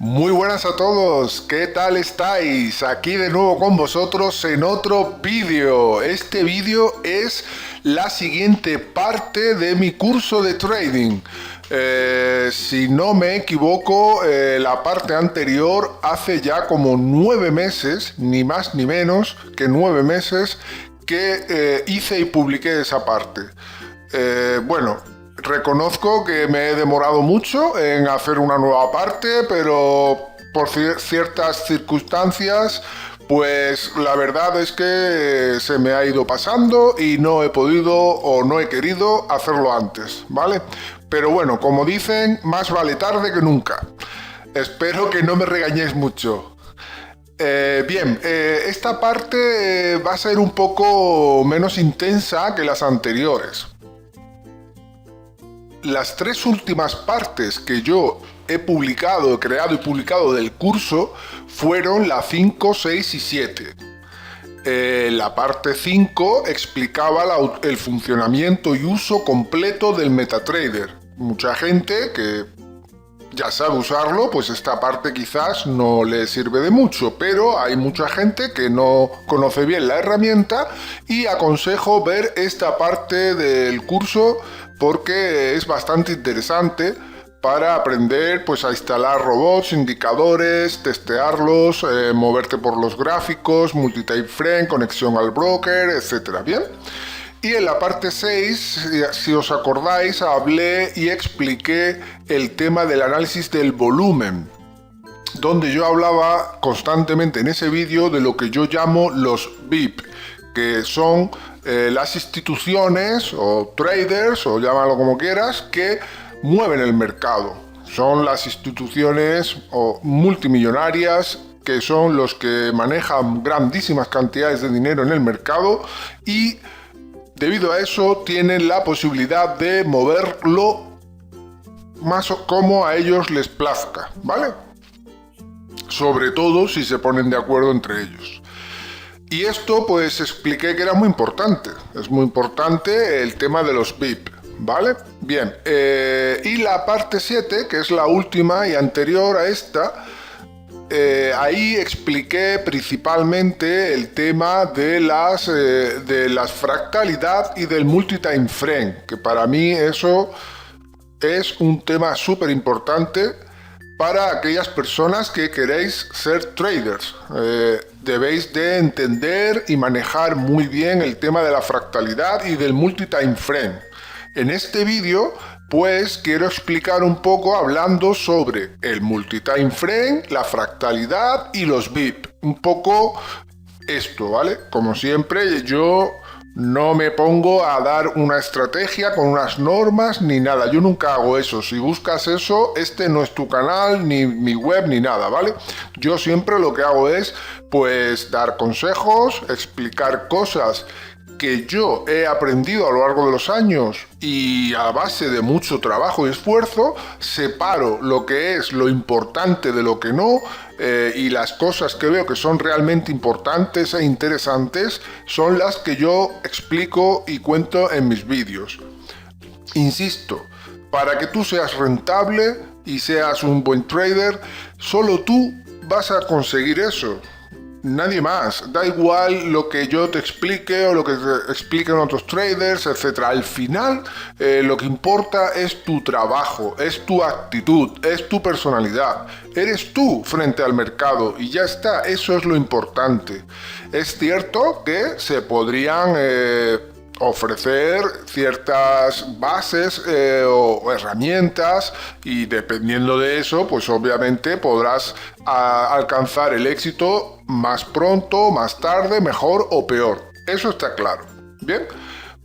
Muy buenas a todos, ¿qué tal estáis? Aquí de nuevo con vosotros en otro vídeo. Este vídeo es la siguiente parte de mi curso de trading. Si no me equivoco, la parte anterior hace ya como 9 meses, ni más ni menos que 9 meses, que hice y publiqué esa parte. Bueno, reconozco que me he demorado mucho en hacer una nueva parte, pero por ciertas circunstancias, pues la verdad es que se me ha ido pasando y no he podido o no he querido hacerlo antes, ¿vale? Pero bueno, como dicen, más vale tarde que nunca. Espero que no me regañéis mucho. Esta parte va a ser un poco menos intensa que las anteriores. Las tres últimas partes que yo he publicado, creado y publicado del curso fueron la 5, 6 y 7. La parte 5 explicaba el funcionamiento y uso completo del MetaTrader. Mucha gente que ya sabe usarlo, pues esta parte quizás no le sirve de mucho, pero hay mucha gente que no conoce bien la herramienta y aconsejo ver esta parte del curso porque es bastante interesante para aprender pues a instalar robots, indicadores, testearlos, moverte por los gráficos, multi-time frame, conexión al broker, etcétera. Bien. Y en la parte 6, si os acordáis, hablé y expliqué el tema del análisis del volumen, donde yo hablaba constantemente en ese vídeo de lo que yo llamo los VIP, que son las instituciones o traders, o llámalo como quieras, que mueven el mercado. Son las instituciones multimillonarias que son los que manejan grandísimas cantidades de dinero en el mercado y debido a eso tienen la posibilidad de moverlo más como a ellos les plazca, ¿vale? Sobre todo si se ponen de acuerdo entre ellos. Y esto pues expliqué que era muy importante. Es muy importante el tema de los VIP, ¿vale? Bien, y la parte 7, que es la última y anterior a esta, ahí expliqué principalmente el tema de las fractalidad y del multi-time frame, que para mí eso es un tema súper importante para aquellas personas que queréis ser traders. Debéis de entender y manejar muy bien el tema de la fractalidad y del multi-time frame. En este vídeo pues quiero explicar un poco hablando sobre el multi-time frame, la fractalidad y los VIP. Un poco esto, ¿vale? Como siempre, yo no me pongo a dar una estrategia con unas normas ni nada. Yo nunca hago eso. Si buscas eso, este no es tu canal, ni mi web, ni nada, ¿vale? Yo siempre lo que hago es, pues, dar consejos, explicar cosas que yo he aprendido a lo largo de los años y a base de mucho trabajo y esfuerzo, separo lo que es lo importante de lo que no, y las cosas que veo que son realmente importantes e interesantes son las que yo explico y cuento en mis vídeos. Insisto, para que tú seas rentable y seas un buen trader, solo tú vas a conseguir eso. Nadie más, da igual lo que yo te explique o lo que te expliquen otros traders, etc. Al final, lo que importa es tu trabajo, es tu actitud, es tu personalidad. Eres tú frente al mercado y ya está, eso es lo importante. Es cierto que se podrían ofrecer ciertas bases o herramientas y dependiendo de eso, pues obviamente podrás alcanzar el éxito más pronto, más tarde, mejor o peor. Eso está claro. Bien,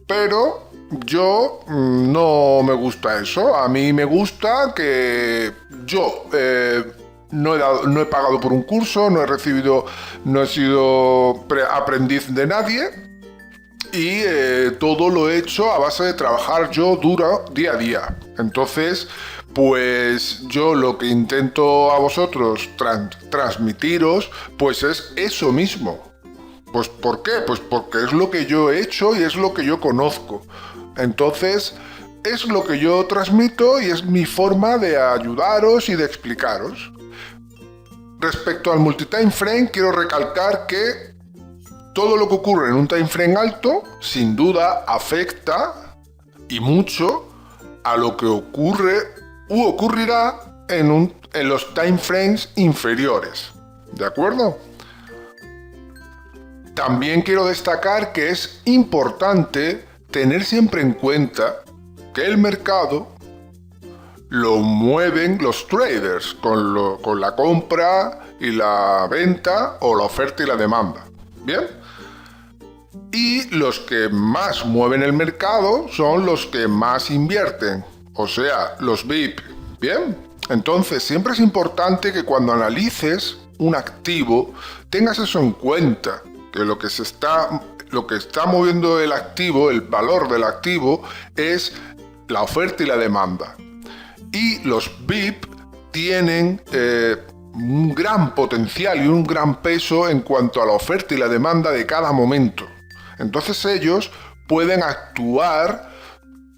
pero yo no me gusta eso. A mí me gusta que yo no he pagado por un curso, no he sido aprendiz de nadie. Y todo lo he hecho a base de trabajar yo duro día a día. Entonces, pues yo lo que intento a vosotros transmitiros, pues es eso mismo. Pues ¿por qué? Pues porque es lo que yo he hecho y es lo que yo conozco. Entonces, es lo que yo transmito y es mi forma de ayudaros y de explicaros. Respecto al multitime frame, quiero recalcar que todo lo que ocurre en un time frame alto, sin duda, afecta y mucho a lo que ocurre u ocurrirá en los time frames inferiores. ¿De acuerdo? También quiero destacar que es importante tener siempre en cuenta que el mercado lo mueven los traders con la compra y la venta o la oferta y la demanda. ¿Bien? Y los que más mueven el mercado son los que más invierten, o sea, los VIP. ¿Bien? Entonces siempre es importante que cuando analices un activo tengas eso en cuenta, que lo que está moviendo el activo, el valor del activo, es la oferta y la demanda. Y los VIP tienen un gran potencial y un gran peso en cuanto a la oferta y la demanda de cada momento. Entonces ellos pueden actuar,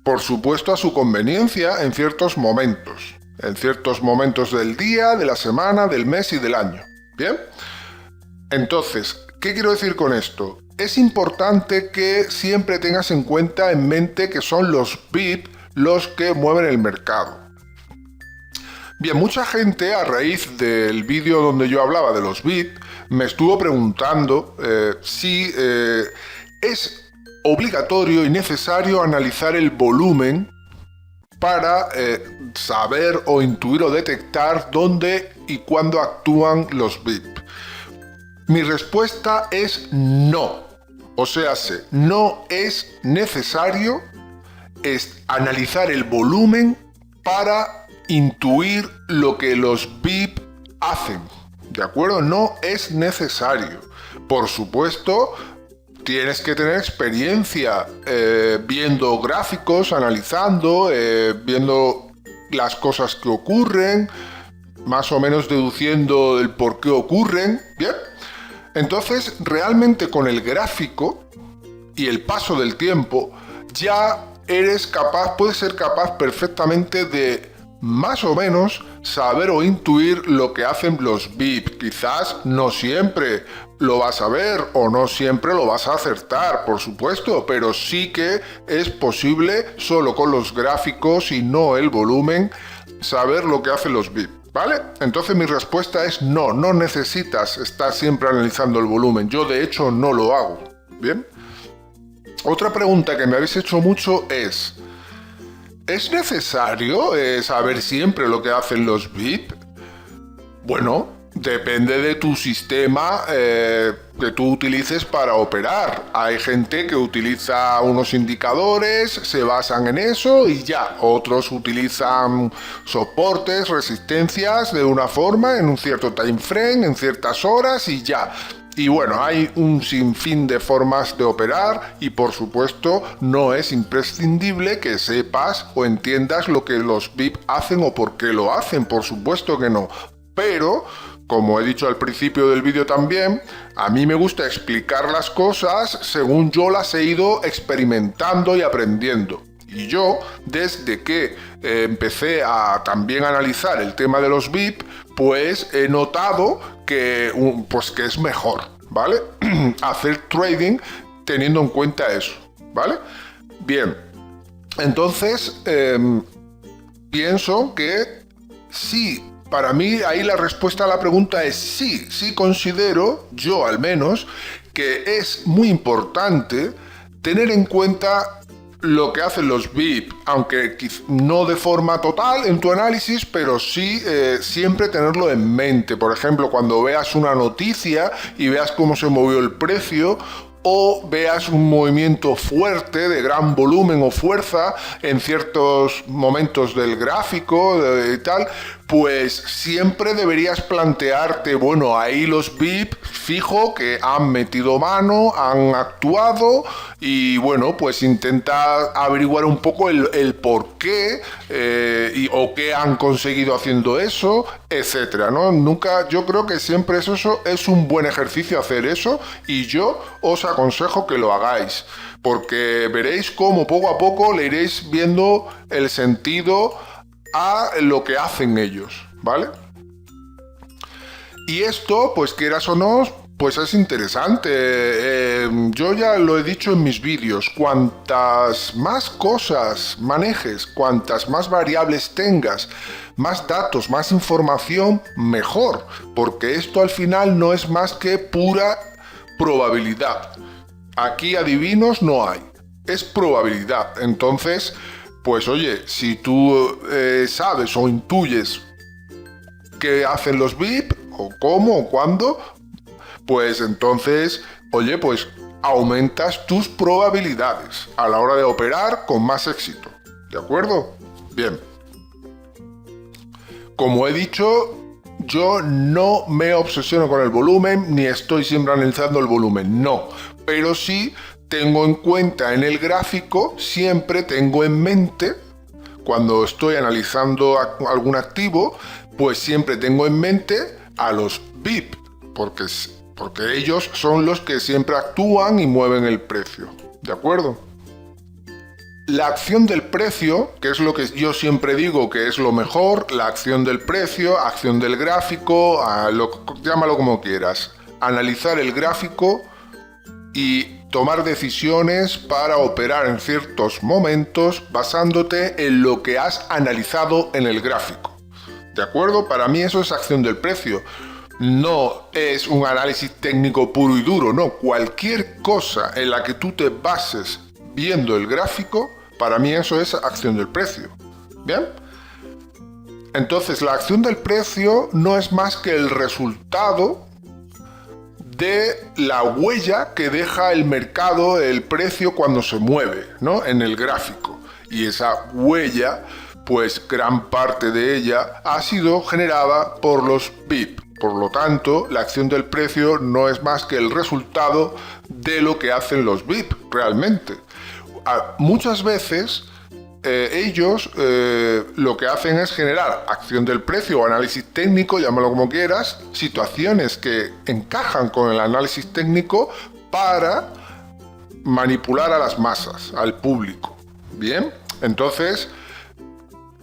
por supuesto, a su conveniencia en ciertos momentos del día, de la semana, del mes y del año. ¿Bien? Entonces, ¿qué quiero decir con esto? Es importante que siempre tengas en cuenta, en mente, que son los VIP los que mueven el mercado. Bien, mucha gente a raíz del vídeo donde yo hablaba de los VIP me estuvo preguntando si es obligatorio y necesario analizar el volumen para saber o intuir o detectar dónde y cuándo actúan los VIP. Mi respuesta es no. O sea, no es necesario analizar el volumen para intuir lo que los VIP hacen. ¿De acuerdo? No es necesario. Por supuesto, tienes que tener experiencia viendo gráficos, analizando, viendo las cosas que ocurren, más o menos deduciendo el por qué ocurren. ¿Bien? Entonces, realmente con el gráfico y el paso del tiempo, ya puedes ser capaz perfectamente de más o menos saber o intuir lo que hacen los VIP. Quizás no siempre lo vas a ver o no siempre lo vas a acertar, por supuesto, pero sí que es posible solo con los gráficos y no el volumen saber lo que hacen los VIP. ¿Vale? Entonces mi respuesta es no necesitas estar siempre analizando el volumen. Yo de hecho no lo hago. ¿Bien? Otra pregunta que me habéis hecho mucho ¿es necesario saber siempre lo que hacen los VIP? Bueno, depende de tu sistema que tú utilices para operar. Hay gente que utiliza unos indicadores, se basan en eso y ya. Otros utilizan soportes, resistencias de una forma, en un cierto time frame, en ciertas horas y ya. Y bueno, hay un sinfín de formas de operar y por supuesto no es imprescindible que sepas o entiendas lo que los VIP hacen o por qué lo hacen, por supuesto que no. Pero, como he dicho al principio del vídeo también, a mí me gusta explicar las cosas según yo las he ido experimentando y aprendiendo. Y yo, desde que empecé a también analizar el tema de los VIP, pues he notado que es mejor, ¿vale? Hacer trading teniendo en cuenta eso, ¿vale? Bien, entonces pienso que sí. Para mí, ahí la respuesta a la pregunta es sí. Sí considero, yo al menos, que es muy importante tener en cuenta lo que hacen los VIP, aunque no de forma total en tu análisis, pero sí siempre tenerlo en mente. Por ejemplo, cuando veas una noticia y veas cómo se movió el precio, o veas un movimiento fuerte de gran volumen o fuerza en ciertos momentos del gráfico y tal, pues siempre deberías plantearte, bueno, ahí los VIP fijo que han metido mano, han actuado y bueno, pues intenta averiguar un poco el por qué o qué han conseguido haciendo eso, etcétera, ¿no? Yo creo que siempre eso es un buen ejercicio hacer eso y yo os aconsejo que lo hagáis, porque veréis cómo poco a poco le iréis viendo el sentido a lo que hacen ellos, ¿vale? Y esto, pues quieras o no, pues es interesante. Yo ya lo he dicho en mis vídeos, cuantas más cosas manejes, cuantas más variables tengas, más datos, más información, mejor. Porque esto al final no es más que pura probabilidad. Aquí adivinos no hay, es probabilidad. Entonces, pues oye, si tú sabes o intuyes qué hacen los VIP, o cómo, o cuándo, pues entonces, oye, pues aumentas tus probabilidades a la hora de operar con más éxito. ¿De acuerdo? Bien. Como he dicho, yo no me obsesiono con el volumen, ni estoy siempre analizando el volumen, no. Pero sí tengo en cuenta en el gráfico, siempre tengo en mente, cuando estoy analizando algún activo, pues siempre tengo en mente a los VIP, porque ellos son los que siempre actúan y mueven el precio. ¿De acuerdo? La acción del precio, que es lo que yo siempre digo que es lo mejor, la acción del precio, acción del gráfico, llámalo como quieras. Analizar el gráfico y tomar decisiones para operar en ciertos momentos basándote en lo que has analizado en el gráfico. ¿De acuerdo? Para mí eso es acción del precio. No es un análisis técnico puro y duro, no. Cualquier cosa en la que tú te bases viendo el gráfico, para mí eso es acción del precio. ¿Bien? Entonces, la acción del precio no es más que el resultado de la huella que deja el mercado, el precio cuando se mueve, ¿no? En el gráfico. Y esa huella, pues gran parte de ella ha sido generada por los VIP. Por lo tanto, la acción del precio no es más que el resultado de lo que hacen los VIP realmente. Muchas veces ellos lo que hacen es generar acción del precio o análisis técnico, llámalo como quieras, situaciones que encajan con el análisis técnico para manipular a las masas, al público. Bien, entonces,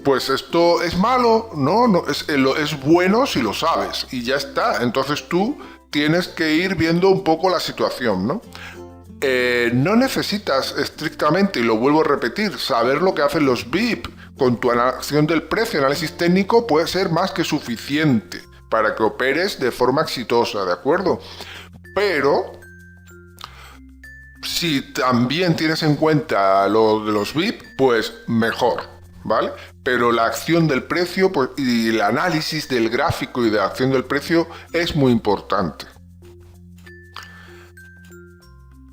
pues esto es malo, no es bueno si lo sabes y ya está. Entonces tú tienes que ir viendo un poco la situación, ¿no? No necesitas estrictamente, y lo vuelvo a repetir, saber lo que hacen los VIP. Con tu acción del precio, análisis técnico, puede ser más que suficiente para que operes de forma exitosa, ¿de acuerdo? Pero si también tienes en cuenta lo de los VIP, pues mejor, ¿vale? Pero la acción del precio pues, y el análisis del gráfico y de la acción del precio es muy importante.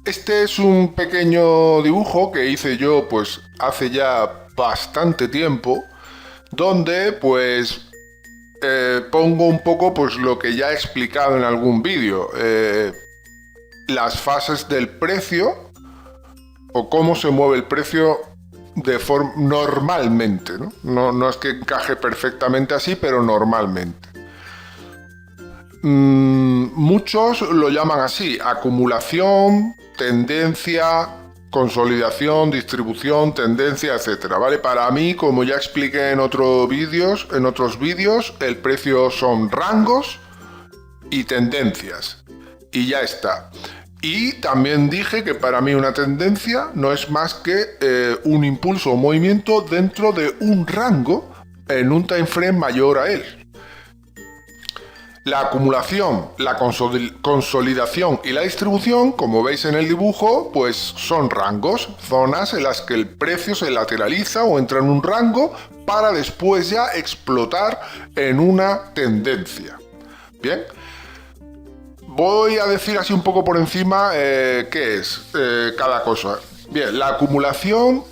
Este es un pequeño dibujo que hice yo pues hace ya bastante tiempo, donde pues pongo un poco pues lo que ya he explicado en algún vídeo, las fases del precio o cómo se mueve el precio de forma normalmente, ¿no? No es que encaje perfectamente así, pero normalmente. Muchos lo llaman así: acumulación, tendencia, consolidación, distribución, tendencia, etcétera, ¿vale? Para mí, como ya expliqué en otros vídeos, el precio son rangos y tendencias. Y ya está. Y también dije que para mí una tendencia no es más que un impulso o movimiento dentro de un rango en un time frame mayor a él. La acumulación, la consolidación y la distribución, como veis en el dibujo, pues son rangos, zonas en las que el precio se lateraliza o entra en un rango para después ya explotar en una tendencia. Bien, voy a decir así un poco por encima qué es cada cosa. Bien, la acumulación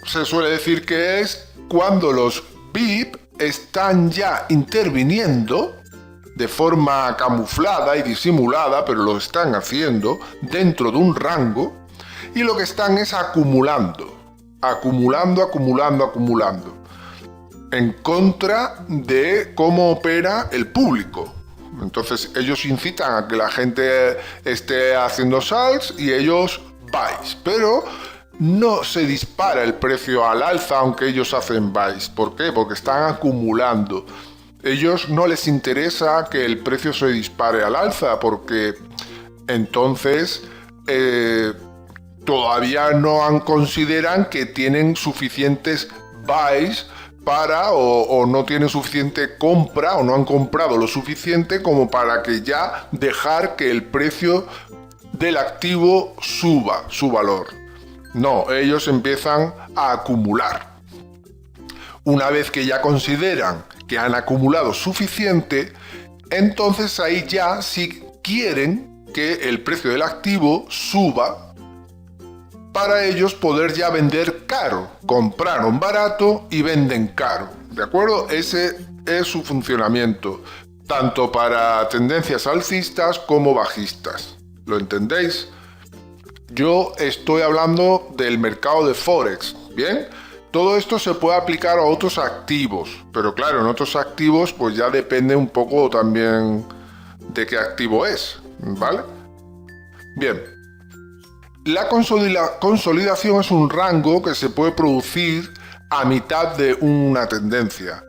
se suele decir que es cuando los VIP están ya interviniendo de forma camuflada y disimulada, pero lo están haciendo dentro de un rango, y lo que están es acumulando, en contra de cómo opera el público. Entonces ellos incitan a que la gente esté haciendo salts y ellos buys, pero no se dispara el precio al alza aunque ellos hacen buys. ¿Por qué? Porque están acumulando. Ellos no les interesa que el precio se dispare al alza, porque entonces todavía no consideran que tienen suficientes buys o no tienen suficiente compra o no han comprado lo suficiente como para que ya dejar que el precio del activo suba su valor. No, ellos empiezan a acumular. Una vez que ya consideran que han acumulado suficiente, entonces ahí ya sí quieren que el precio del activo suba para ellos poder ya vender caro. Compraron barato y venden caro, ¿de acuerdo? Ese es su funcionamiento, tanto para tendencias alcistas como bajistas. ¿Lo entendéis? Yo estoy hablando del mercado de Forex, ¿bien? Todo esto se puede aplicar a otros activos, pero claro, en otros activos pues ya depende un poco también de qué activo es, ¿vale? Bien. La consolidación es un rango que se puede producir a mitad de una tendencia.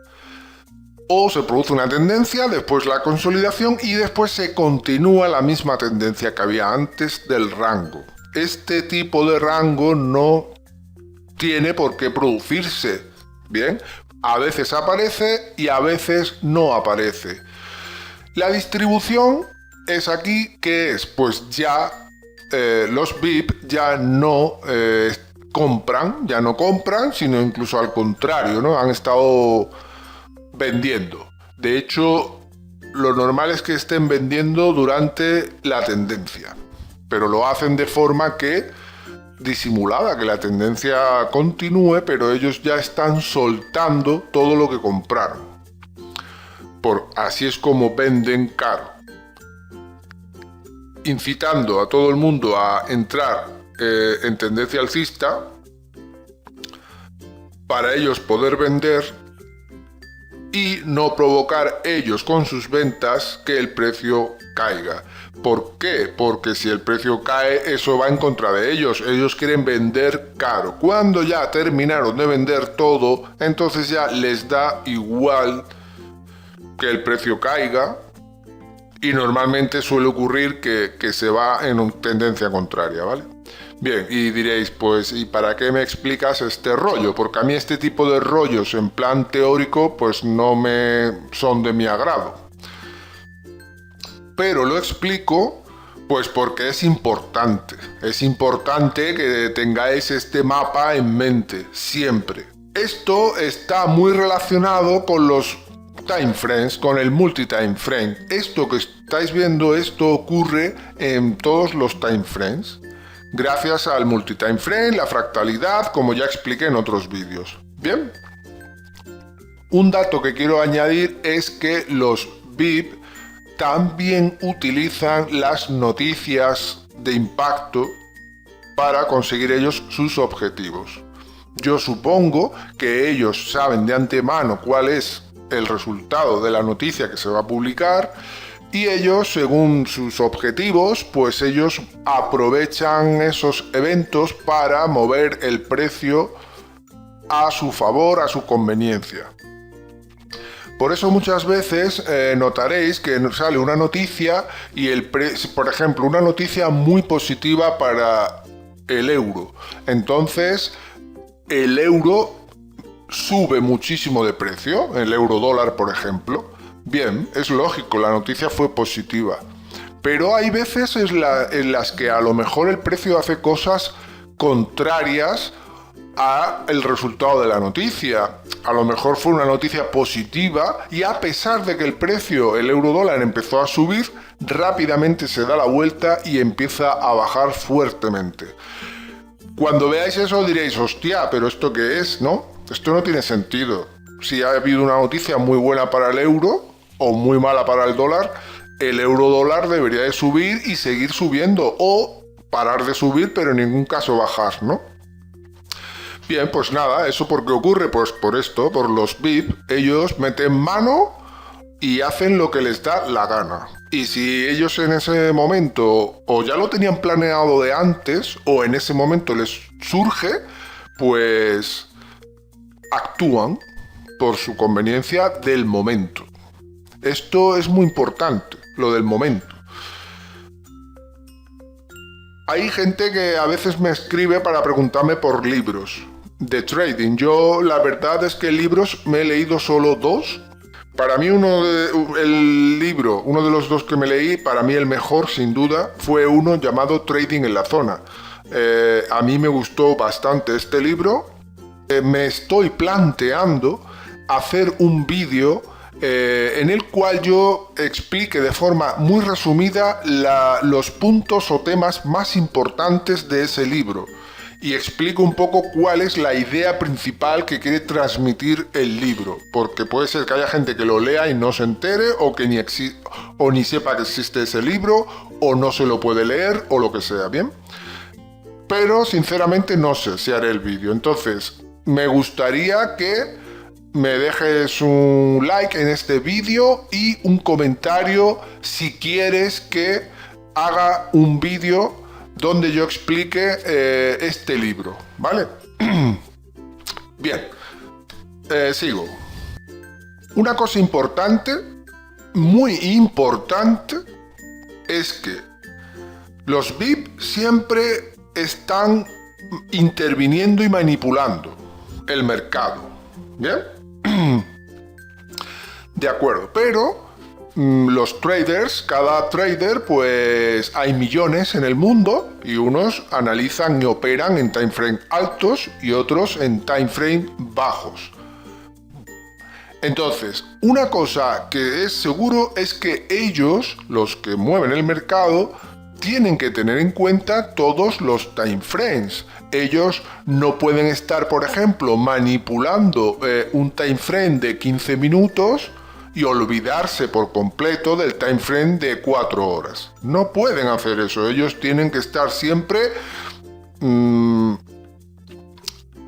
O se produce una tendencia, después la consolidación y después se continúa la misma tendencia que había antes del rango. Este tipo de rango no tiene por qué producirse, ¿bien? A veces aparece y a veces no aparece. La distribución es aquí, ¿qué es? Pues ya los VIP ya no compran, sino incluso al contrario, ¿no? Han estado vendiendo. De hecho, lo normal es que estén vendiendo durante la tendencia, pero lo hacen de forma que disimulada, que la tendencia continúe, pero ellos ya están soltando todo lo que compraron. Así es como venden caro, incitando a todo el mundo a entrar en tendencia alcista para ellos poder vender y no provocar ellos con sus ventas que el precio caiga. ¿Por qué? Porque si el precio cae, eso va en contra de ellos. Ellos quieren vender caro. Cuando ya terminaron de vender todo, entonces ya les da igual que el precio caiga. Y normalmente suele ocurrir que se va en tendencia contraria, ¿vale? Bien, y diréis, pues, ¿y para qué me explicas este rollo? Porque a mí este tipo de rollos en plan teórico, pues no me son de mi agrado. Pero lo explico, pues porque es importante. Es importante que tengáis este mapa en mente, siempre. Esto está muy relacionado con los time frames, con el multi-time frame. Esto que estáis viendo, esto ocurre en todos los time frames, gracias al multi-time frame, la fractalidad, como ya expliqué en otros vídeos. Bien. Un dato que quiero añadir es que los VIP también utilizan las noticias de impacto para conseguir ellos sus objetivos. Yo supongo que ellos saben de antemano cuál es el resultado de la noticia que se va a publicar y ellos, según sus objetivos, pues ellos aprovechan esos eventos para mover el precio a su favor, a su conveniencia. Por eso muchas veces notaréis que sale una noticia y por ejemplo, una noticia muy positiva para el euro. Entonces, el euro sube muchísimo de precio, el euro dólar, por ejemplo. Bien, es lógico, la noticia fue positiva. Pero hay veces en las que a lo mejor el precio hace cosas contrarias a el resultado de la noticia. A lo mejor fue una noticia positiva y a pesar de que el precio, el euro dólar, empezó a subir, rápidamente se da la vuelta y empieza a bajar fuertemente. Cuando veáis eso diréis, hostia, pero ¿esto qué es? ¿No? Esto no tiene sentido. Si ha habido una noticia muy buena para el euro o muy mala para el dólar, el euro dólar debería de subir y seguir subiendo o parar de subir, pero en ningún caso bajar, ¿no? Bien, pues nada, ¿eso por qué ocurre? Pues por esto, por los VIP, ellos meten mano y hacen lo que les da la gana. Y si ellos en ese momento o ya lo tenían planeado de antes o en ese momento les surge, pues actúan por su conveniencia del momento. Esto es muy importante, lo del momento. Hay gente que a veces me escribe para preguntarme por libros de trading. Yo la verdad es que libros me he leído solo 2. Para mí uno de los 2 que me leí, para mí el mejor sin duda, fue uno llamado Trading en la Zona. A mí me gustó bastante este libro. Me estoy planteando hacer un vídeo en el cual yo explique de forma muy resumida los puntos o temas más importantes de ese libro y explico un poco cuál es la idea principal que quiere transmitir el libro, porque puede ser que haya gente que lo lea y no se entere o que ni sepa que existe ese libro o no se lo puede leer o lo que sea, ¿bien? Pero sinceramente no sé si haré el vídeo, entonces me gustaría que me dejes un like en este vídeo y un comentario si quieres que haga un vídeo donde yo explique este libro, ¿vale? Bien, sigo. Una cosa importante, muy importante, es que los VIP siempre están interviniendo y manipulando el mercado, ¿bien? De acuerdo, pero los traders, cada trader, pues hay millones en el mundo y unos analizan y operan en time frame altos y otros en time frame bajos. Entonces, una cosa que es seguro es que ellos, los que mueven el mercado, tienen que tener en cuenta todos los time frames. Ellos no pueden estar, por ejemplo, manipulando un time frame de 15 minutos y olvidarse por completo del time frame de 4 horas. No pueden hacer eso. Ellos tienen que estar siempre,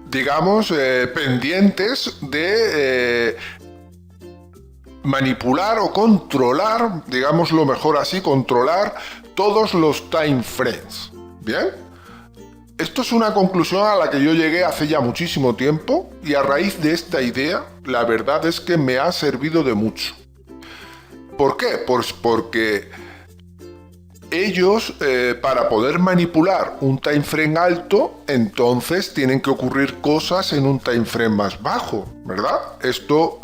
digamos, pendientes de manipular o controlar, digámoslo mejor así, controlar todos los time frames. ¿Bien? Esto es una conclusión a la que yo llegué hace ya muchísimo tiempo y a raíz de esta idea, la verdad es que me ha servido de mucho. ¿Por qué? Pues porque ellos, para poder manipular un time frame alto, entonces tienen que ocurrir cosas en un time frame más bajo, ¿verdad? Esto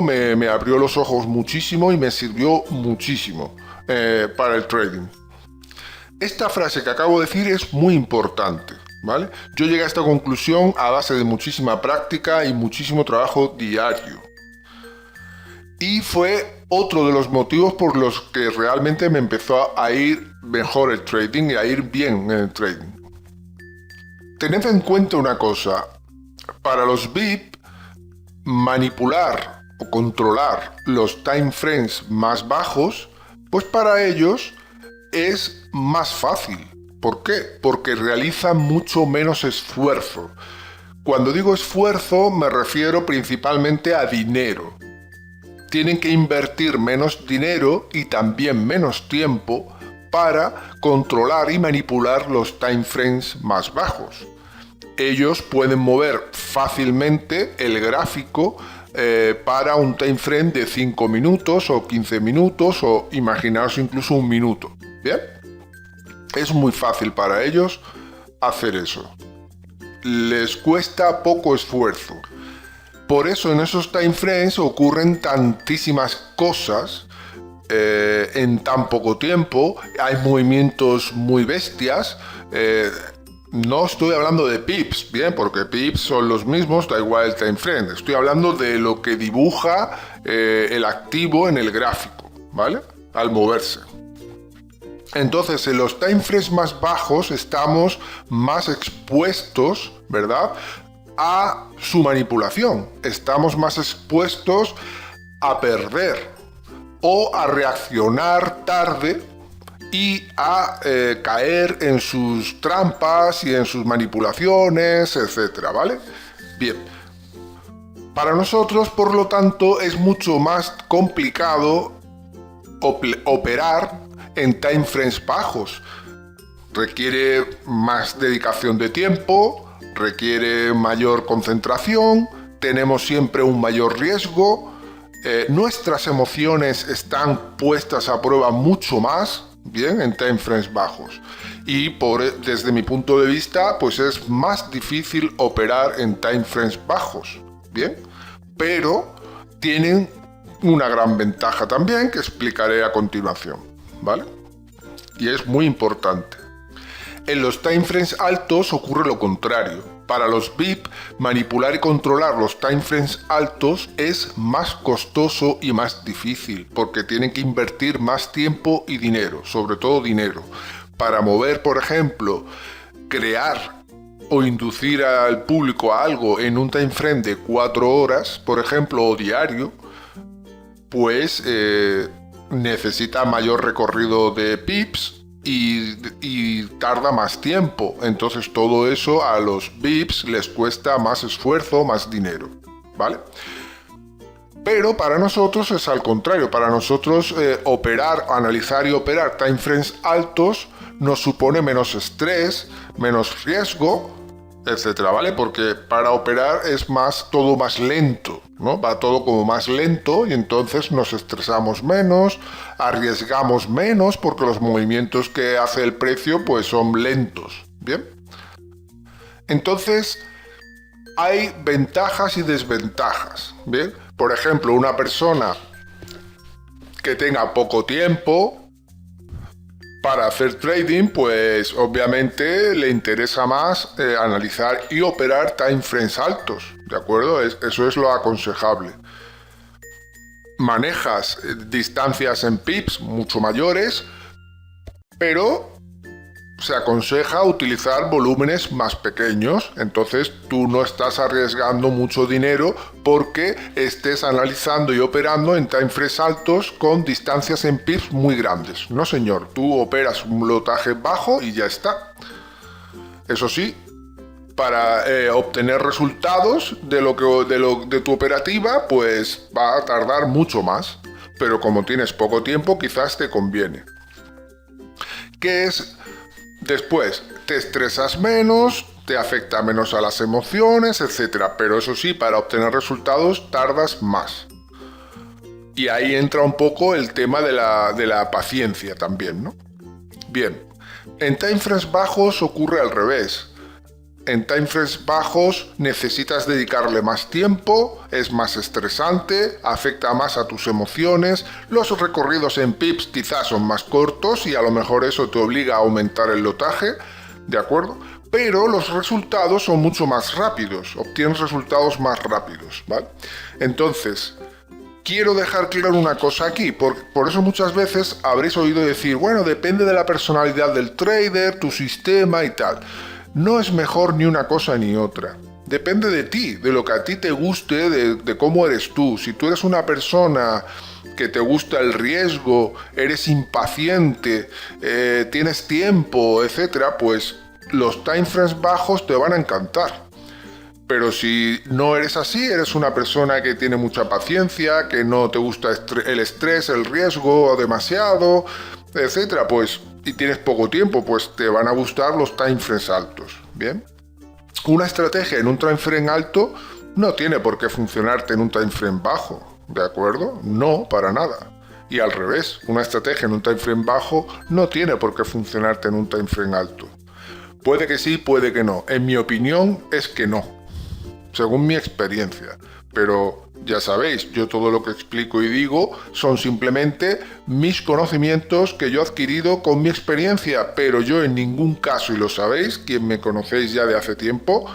me abrió los ojos muchísimo y me sirvió muchísimo para el trading. Esta frase que acabo de decir es muy importante, ¿vale? Yo llegué a esta conclusión a base de muchísima práctica y muchísimo trabajo diario. Y fue otro de los motivos por los que realmente me empezó a ir mejor el trading y a ir bien en el trading. Tened en cuenta una cosa, para los VIP, manipular o controlar los time frames más bajos, pues para ellos es más fácil. ¿Por qué? Porque realizan mucho menos esfuerzo. Cuando digo esfuerzo me refiero principalmente a dinero. Tienen que invertir menos dinero y también menos tiempo para controlar y manipular los time frames más bajos. Ellos pueden mover fácilmente el gráfico para un time frame de 5 minutos o 15 minutos o imaginaos incluso un minuto. ¿Bien? Es muy fácil para ellos hacer eso. Les cuesta poco esfuerzo. Por eso en esos time frames ocurren tantísimas cosas en tan poco tiempo. Hay movimientos muy bestias. No estoy hablando de pips, bien, porque pips son los mismos, da igual el time frame. Estoy hablando de lo que dibuja el activo en el gráfico, ¿vale? Al moverse. Entonces, en los time frames más bajos estamos más expuestos, ¿verdad?, a su manipulación. Estamos más expuestos a perder o a reaccionar tarde y a caer en sus trampas y en sus manipulaciones, etcétera, ¿vale? Bien. Para nosotros, por lo tanto, es mucho más complicado operar en time frames bajos. Requiere más dedicación de tiempo, requiere mayor concentración, tenemos siempre un mayor riesgo Nuestras emociones están puestas a prueba mucho más, bien, en time frames bajos. Y desde mi punto de vista, pues es más difícil operar en time frames bajos, bien. Pero tienen una gran ventaja también que explicaré a continuación, ¿vale? Y es muy importante. En los time frames altos ocurre lo contrario. Para los VIP, manipular y controlar los time frames altos es más costoso y más difícil, porque tienen que invertir más tiempo y dinero, sobre todo dinero. Para mover, por ejemplo, crear o inducir al público a algo en un time frame de 4 horas, por ejemplo, o diario, pues necesita mayor recorrido de pips y tarda más tiempo. Entonces todo eso a los VIPs les cuesta más esfuerzo, más dinero, ¿vale? Pero para nosotros es al contrario. Para nosotros analizar y operar time frames altos nos supone menos estrés, menos riesgo, etcétera, ¿vale? Porque para operar es todo más lento, ¿no? Va todo como más lento y entonces nos estresamos menos, arriesgamos menos porque los movimientos que hace el precio pues son lentos, ¿bien? Entonces hay ventajas y desventajas, ¿bien? Por ejemplo, una persona que tenga poco tiempo para hacer trading, pues obviamente le interesa más analizar y operar time frames altos, ¿de acuerdo? Eso es lo aconsejable. Manejas distancias en pips mucho mayores, pero se aconseja utilizar volúmenes más pequeños, entonces tú no estás arriesgando mucho dinero porque estés analizando y operando en time frames altos con distancias en pips muy grandes. No señor, tú operas un lotaje bajo y ya está. Eso sí, para obtener resultados de tu operativa, pues va a tardar mucho más, pero como tienes poco tiempo, quizás te conviene. ¿Qué es? Después, te estresas menos, te afecta menos a las emociones, etc. Pero eso sí, para obtener resultados tardas más. Y ahí entra un poco el tema de la paciencia también, ¿no? Bien, en time frames bajos ocurre al revés. En time frames bajos necesitas dedicarle más tiempo, es más estresante, afecta más a tus emociones, los recorridos en pips quizás son más cortos y a lo mejor eso te obliga a aumentar el lotaje, ¿de acuerdo? Pero los resultados son mucho más rápidos, obtienes resultados más rápidos, ¿vale? Entonces, quiero dejar claro una cosa aquí, por eso muchas veces habréis oído decir, bueno, depende de la personalidad del trader, tu sistema y tal. No es mejor ni una cosa ni otra. Depende de ti, de lo que a ti te guste, de cómo eres tú. Si tú eres una persona que te gusta el riesgo, eres impaciente, tienes tiempo, etc., pues los time frames bajos te van a encantar. Pero si no eres así, eres una persona que tiene mucha paciencia, que no te gusta el estrés, el riesgo demasiado, etc., pues y tienes poco tiempo, pues te van a gustar los time frames altos, ¿bien? Una estrategia en un time frame alto no tiene por qué funcionarte en un time frame bajo, ¿de acuerdo? No, para nada. Y al revés, una estrategia en un time frame bajo no tiene por qué funcionarte en un time frame alto. Puede que sí, puede que no. En mi opinión es que no, según mi experiencia. Pero ya sabéis, yo todo lo que explico y digo son simplemente mis conocimientos que yo he adquirido con mi experiencia, pero yo en ningún caso, y lo sabéis, quien me conocéis ya de hace tiempo,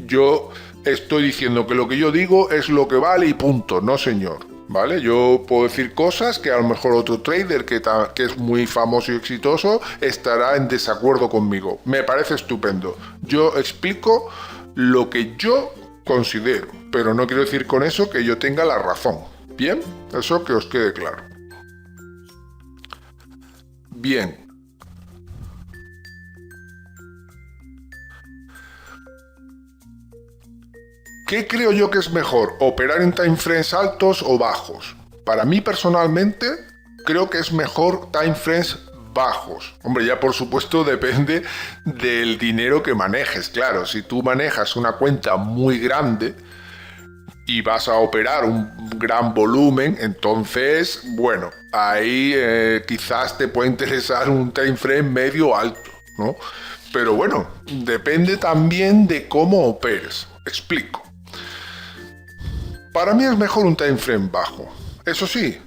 yo estoy diciendo que lo que yo digo es lo que vale y punto, no señor, ¿vale? Yo puedo decir cosas que a lo mejor otro trader que es muy famoso y exitoso estará en desacuerdo conmigo. Me parece estupendo. Yo explico lo que yo considero, pero no quiero decir con eso que yo tenga la razón. ¿Bien? Eso que os quede claro. Bien. ¿Qué creo yo que es mejor? ¿Operar en time frames altos o bajos? Para mí personalmente, creo que es mejor time frames bajos. Hombre, ya por supuesto depende del dinero que manejes. Claro, si tú manejas una cuenta muy grande y vas a operar un gran volumen, entonces, bueno, ahí quizás te puede interesar un time frame medio alto, ¿no? Pero bueno, depende también de cómo operes. Explico. Para mí es mejor un time frame bajo. Eso sí,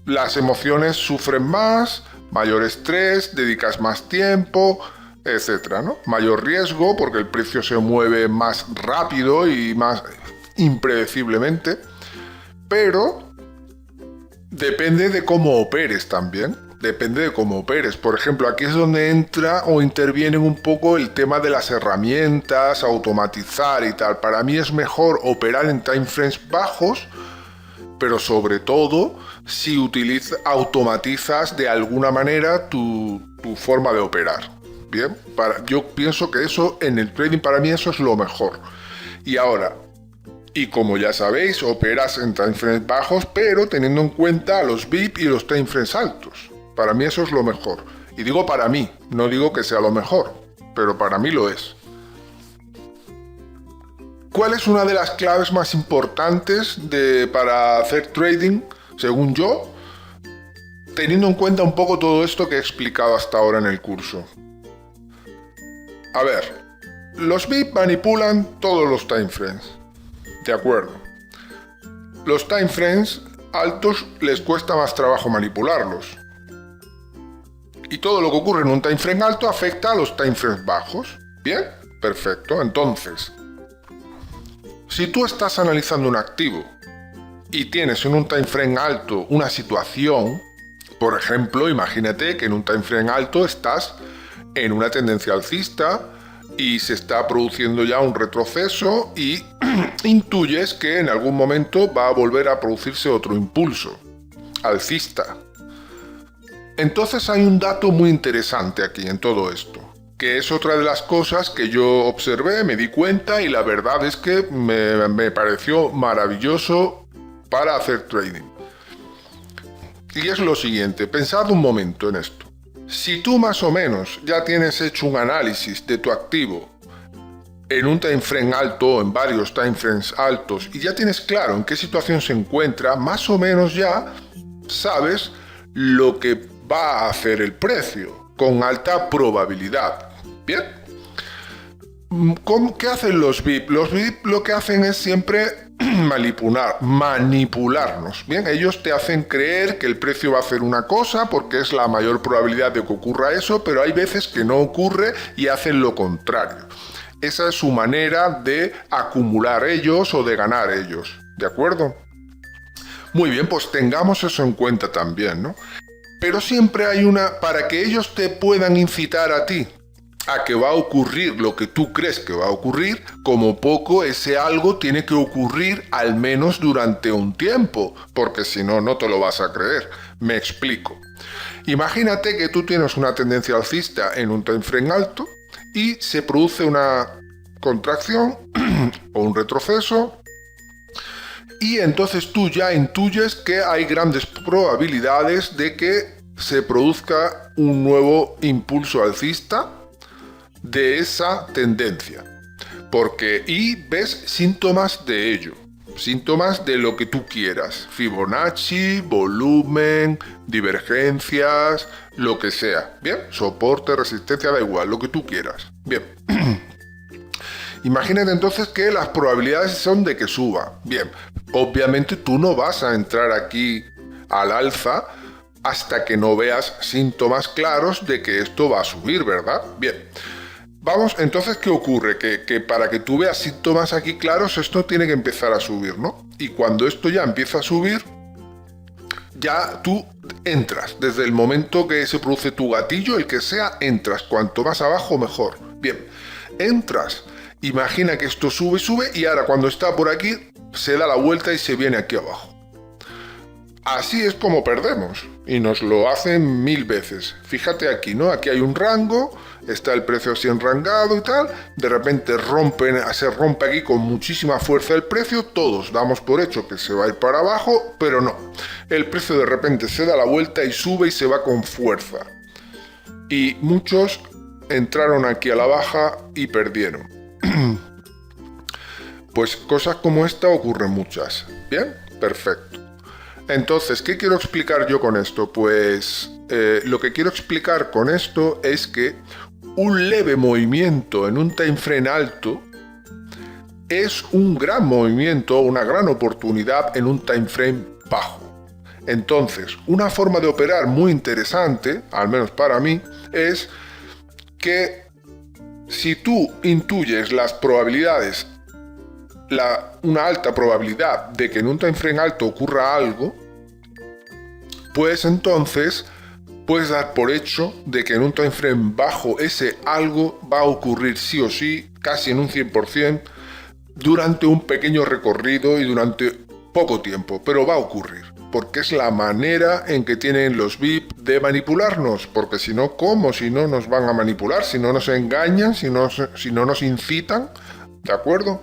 las emociones sufren más, mayor estrés, dedicas más tiempo, etcétera, ¿no? Mayor riesgo porque el precio se mueve más rápido y más impredeciblemente, pero depende de cómo operes también. Depende de cómo operes. Por ejemplo, aquí es donde entra o interviene un poco el tema de las herramientas, automatizar y tal. Para mí es mejor operar en time frames bajos, pero sobre todo si automatizas de alguna manera tu forma de operar. Bien, yo pienso que eso en el trading para mí eso es lo mejor. Y ahora, y como ya sabéis, operas en time frames bajos, pero teniendo en cuenta los VIP y los time frames altos. Para mí eso es lo mejor. Y digo para mí, no digo que sea lo mejor, pero para mí lo es. ¿Cuál es una de las claves más importantes para hacer trading, según yo? Teniendo en cuenta un poco todo esto que he explicado hasta ahora en el curso. A ver, los VIP manipulan todos los time frames. De acuerdo. Los time frames altos les cuesta más trabajo manipularlos. Y todo lo que ocurre en un time frame alto afecta a los time frames bajos. Bien, perfecto. Entonces, si tú estás analizando un activo y tienes en un time frame alto una situación, por ejemplo, imagínate que en un time frame alto estás en una tendencia alcista y se está produciendo ya un retroceso y intuyes que en algún momento va a volver a producirse otro impulso alcista. Entonces hay un dato muy interesante aquí en todo esto, que es otra de las cosas que yo observé, me di cuenta y la verdad es que me pareció maravilloso para hacer trading. Y es lo siguiente, pensad un momento en esto. Si tú más o menos ya tienes hecho un análisis de tu activo en un time frame alto o en varios time frames altos y ya tienes claro en qué situación se encuentra, más o menos ya sabes lo que va a hacer el precio con alta probabilidad. Bien. ¿Qué hacen los VIP? Los VIP lo que hacen es siempre manipularnos. Bien, ellos te hacen creer que el precio va a hacer una cosa porque es la mayor probabilidad de que ocurra eso, pero hay veces que no ocurre y hacen lo contrario. Esa es su manera de acumular ellos o de ganar ellos. ¿De acuerdo? Muy bien, pues tengamos eso en cuenta también, ¿no? Pero siempre hay para que ellos te puedan incitar a ti a que va a ocurrir lo que tú crees que va a ocurrir, como poco ese algo tiene que ocurrir al menos durante un tiempo, porque si no, no te lo vas a creer. Me explico. Imagínate que tú tienes una tendencia alcista en un time frame alto y se produce una contracción o un retroceso y entonces tú ya intuyes que hay grandes probabilidades de que se produzca un nuevo impulso alcista de esa tendencia. Y ves síntomas de ello. Síntomas de lo que tú quieras. Fibonacci, volumen, divergencias, lo que sea. Bien, soporte, resistencia, da igual, lo que tú quieras. Bien. Imagínate entonces que las probabilidades son de que suba. Bien, obviamente tú no vas a entrar aquí al alza hasta que no veas síntomas claros de que esto va a subir, ¿verdad? Bien. Vamos, entonces, ¿qué ocurre? Que para que tú veas síntomas aquí claros, esto tiene que empezar a subir, ¿no? Y cuando esto ya empieza a subir, ya tú entras. Desde el momento que se produce tu gatillo, el que sea, entras. Cuanto más abajo, mejor. Bien, entras. Imagina que esto sube, sube, y ahora cuando está por aquí, se da la vuelta y se viene aquí abajo. Así es como perdemos, y nos lo hacen 1000 veces. Fíjate aquí, ¿no? Aquí hay un rango, está el precio así enrangado y tal, de repente se rompe aquí con muchísima fuerza el precio, todos damos por hecho que se va a ir para abajo, pero no. El precio de repente se da la vuelta y sube y se va con fuerza. Y muchos entraron aquí a la baja y perdieron. Pues cosas como esta ocurren muchas. Bien, perfecto. Entonces, ¿qué quiero explicar yo con esto? Pues lo que quiero explicar con esto es que un leve movimiento en un time frame alto es un gran movimiento, una gran oportunidad en un time frame bajo. Entonces, una forma de operar muy interesante, al menos para mí, es que si tú intuyes las probabilidades, una alta probabilidad de que en un time frame alto ocurra algo, pues entonces puedes dar por hecho de que en un time frame bajo ese algo va a ocurrir sí o sí, casi en un 100%, durante un pequeño recorrido y durante poco tiempo, pero va a ocurrir, porque es la manera en que tienen los VIP de manipularnos, porque si no, ¿cómo? Si no nos van a manipular, si no nos engañan, si no nos incitan, ¿de acuerdo?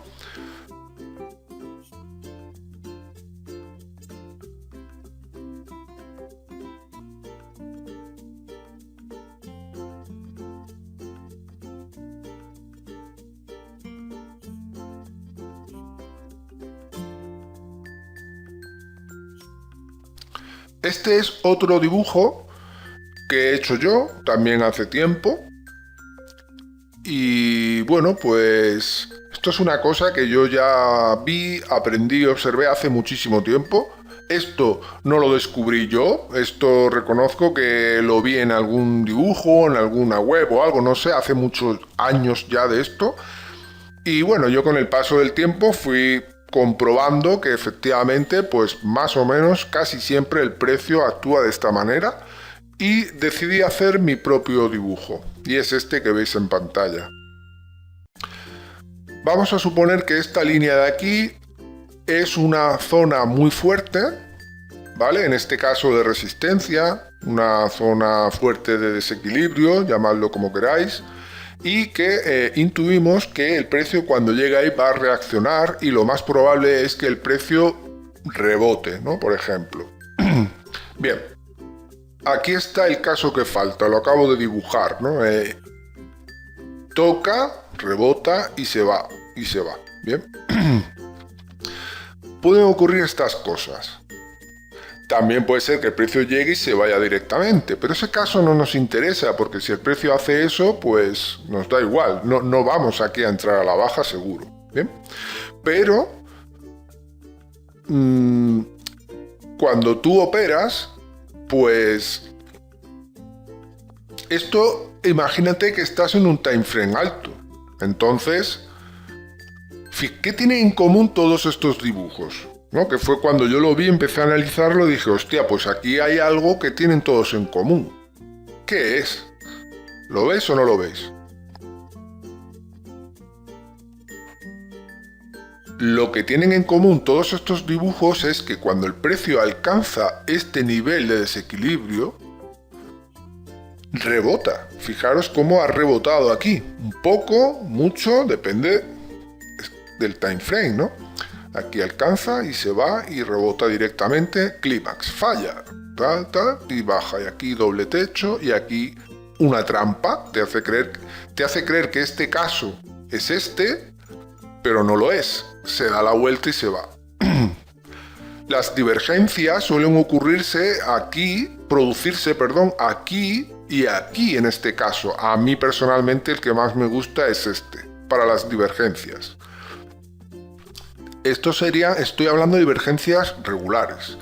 Este es otro dibujo que he hecho yo, también hace tiempo. Y bueno, pues esto es una cosa que yo ya vi, aprendí, observé hace muchísimo tiempo. Esto no lo descubrí yo, esto reconozco que lo vi en algún dibujo, en alguna web o algo, no sé, hace muchos años ya de esto. Y bueno, yo con el paso del tiempo fui comprobando que efectivamente, pues más o menos casi siempre el precio actúa de esta manera y decidí hacer mi propio dibujo, y es este que veis en pantalla. Vamos a suponer que esta línea de aquí es una zona muy fuerte, ¿vale? En este caso de resistencia, una zona fuerte de desequilibrio, llamadlo como queráis, y que intuimos que el precio cuando llega ahí va a reaccionar y lo más probable es que el precio rebote, ¿no? Por ejemplo. Bien, aquí está el caso que falta, lo acabo de dibujar, ¿no? Toca, rebota y se va, ¿bien? Pueden ocurrir estas cosas. También puede ser que el precio llegue y se vaya directamente, pero ese caso no nos interesa, porque si el precio hace eso, pues nos da igual, no vamos aquí a entrar a la baja seguro, ¿bien? Pero cuando tú operas, pues esto, imagínate que estás en un time frame alto, entonces, ¿qué tienen en común todos estos dibujos? ¿No? Que fue cuando yo lo vi, empecé a analizarlo y dije, hostia, pues aquí hay algo que tienen todos en común. ¿Qué es? ¿Lo ves o no lo ves? Lo que tienen en común todos estos dibujos es que cuando el precio alcanza este nivel de desequilibrio, rebota. Fijaros cómo ha rebotado aquí. Un poco, mucho, depende del time frame, ¿no? Aquí alcanza y se va y rebota directamente, clímax, falla, y baja, y aquí doble techo, y aquí una trampa, te hace creer que este caso es este, pero no lo es, se da la vuelta y se va. Las divergencias suelen producirse aquí y aquí en este caso. A mí personalmente el que más me gusta es este, para las divergencias. Estoy hablando de divergencias regulares.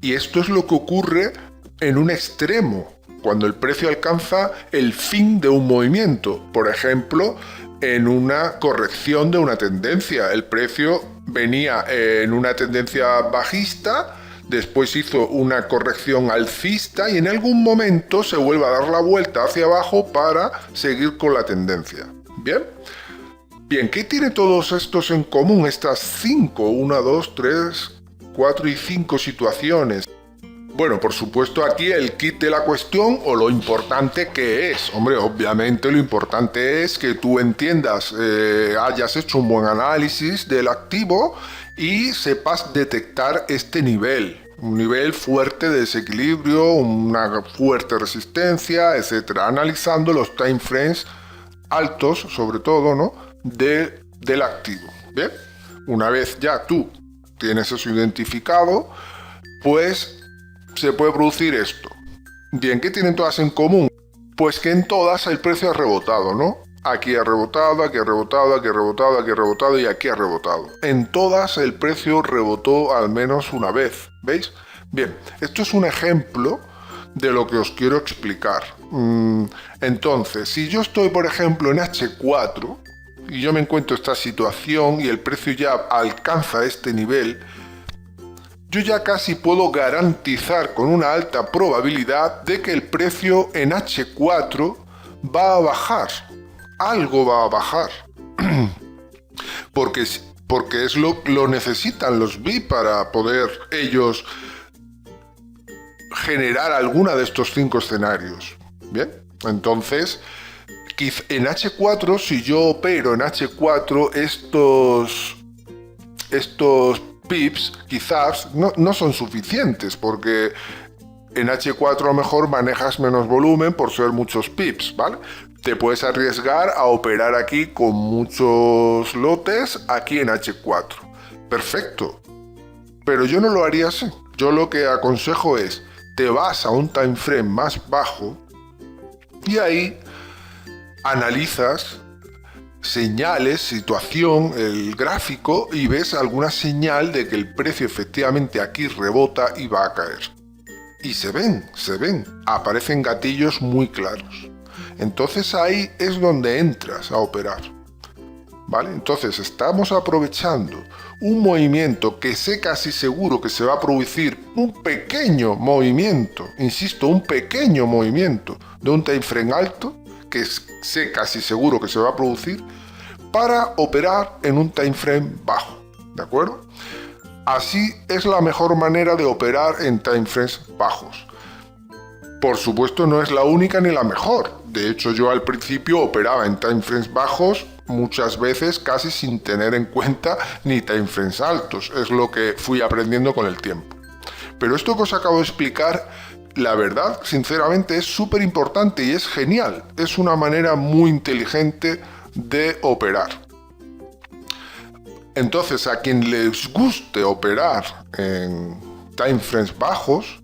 Y esto es lo que ocurre en un extremo, cuando el precio alcanza el fin de un movimiento. Por ejemplo, en una corrección de una tendencia. El precio venía en una tendencia bajista, después hizo una corrección alcista y en algún momento se vuelve a dar la vuelta hacia abajo para seguir con la tendencia. ¿Bien? Bien, ¿qué tiene todos estos en común? Estas 1, 2, 3, 4 y 5 situaciones. Bueno, por supuesto aquí el kit de la cuestión o lo importante que es. Hombre, obviamente lo importante es que tú entiendas, hayas hecho un buen análisis del activo y sepas detectar este nivel. Un nivel fuerte de desequilibrio, una fuerte resistencia, etc. Analizando los time frames altos, sobre todo, ¿no? Del activo. ¿Bien? Una vez ya tú tienes eso identificado, pues se puede producir esto. Bien, ¿qué tienen todas en común? Pues que en todas el precio ha rebotado, ¿no? Aquí ha rebotado, aquí ha rebotado, aquí ha rebotado, aquí ha rebotado y aquí ha rebotado. En todas el precio rebotó al menos una vez, ¿veis? Bien, esto es un ejemplo de lo que os quiero explicar. Entonces, si yo estoy, por ejemplo, en H4 y yo me encuentro esta situación y el precio ya alcanza este nivel, yo ya casi puedo garantizar con una alta probabilidad de que el precio en H4 va a bajar. Algo va a bajar. porque es lo necesitan los VIP para poder ellos generar alguna de estos 5 escenarios. Bien, entonces, en H4, si yo opero en H4, estos pips quizás no son suficientes, porque en H4 a lo mejor manejas menos volumen por ser muchos pips, ¿vale? Te puedes arriesgar a operar aquí con muchos lotes aquí en H4. Perfecto. Pero yo no lo haría así. Yo lo que aconsejo es, te vas a un time frame más bajo y ahí analizas señales, situación, el gráfico y ves alguna señal de que el precio efectivamente aquí rebota y va a caer. Y se ven, aparecen gatillos muy claros. Entonces ahí es donde entras a operar. ¿Vale? Entonces estamos aprovechando un movimiento que sé casi seguro que se va a producir, un pequeño movimiento, insisto, un pequeño movimiento de un time frame alto, que sé casi seguro que se va a producir, para operar en un time frame bajo, ¿de acuerdo? Así es la mejor manera de operar en time frames bajos. Por supuesto no es la única ni la mejor. De hecho yo al principio operaba en time frames bajos muchas veces casi sin tener en cuenta ni time frames altos. Es lo que fui aprendiendo con el tiempo. Pero esto que os acabo de explicar, la verdad, sinceramente, es súper importante y es genial. Es una manera muy inteligente de operar. Entonces, a quien les guste operar en time frames bajos,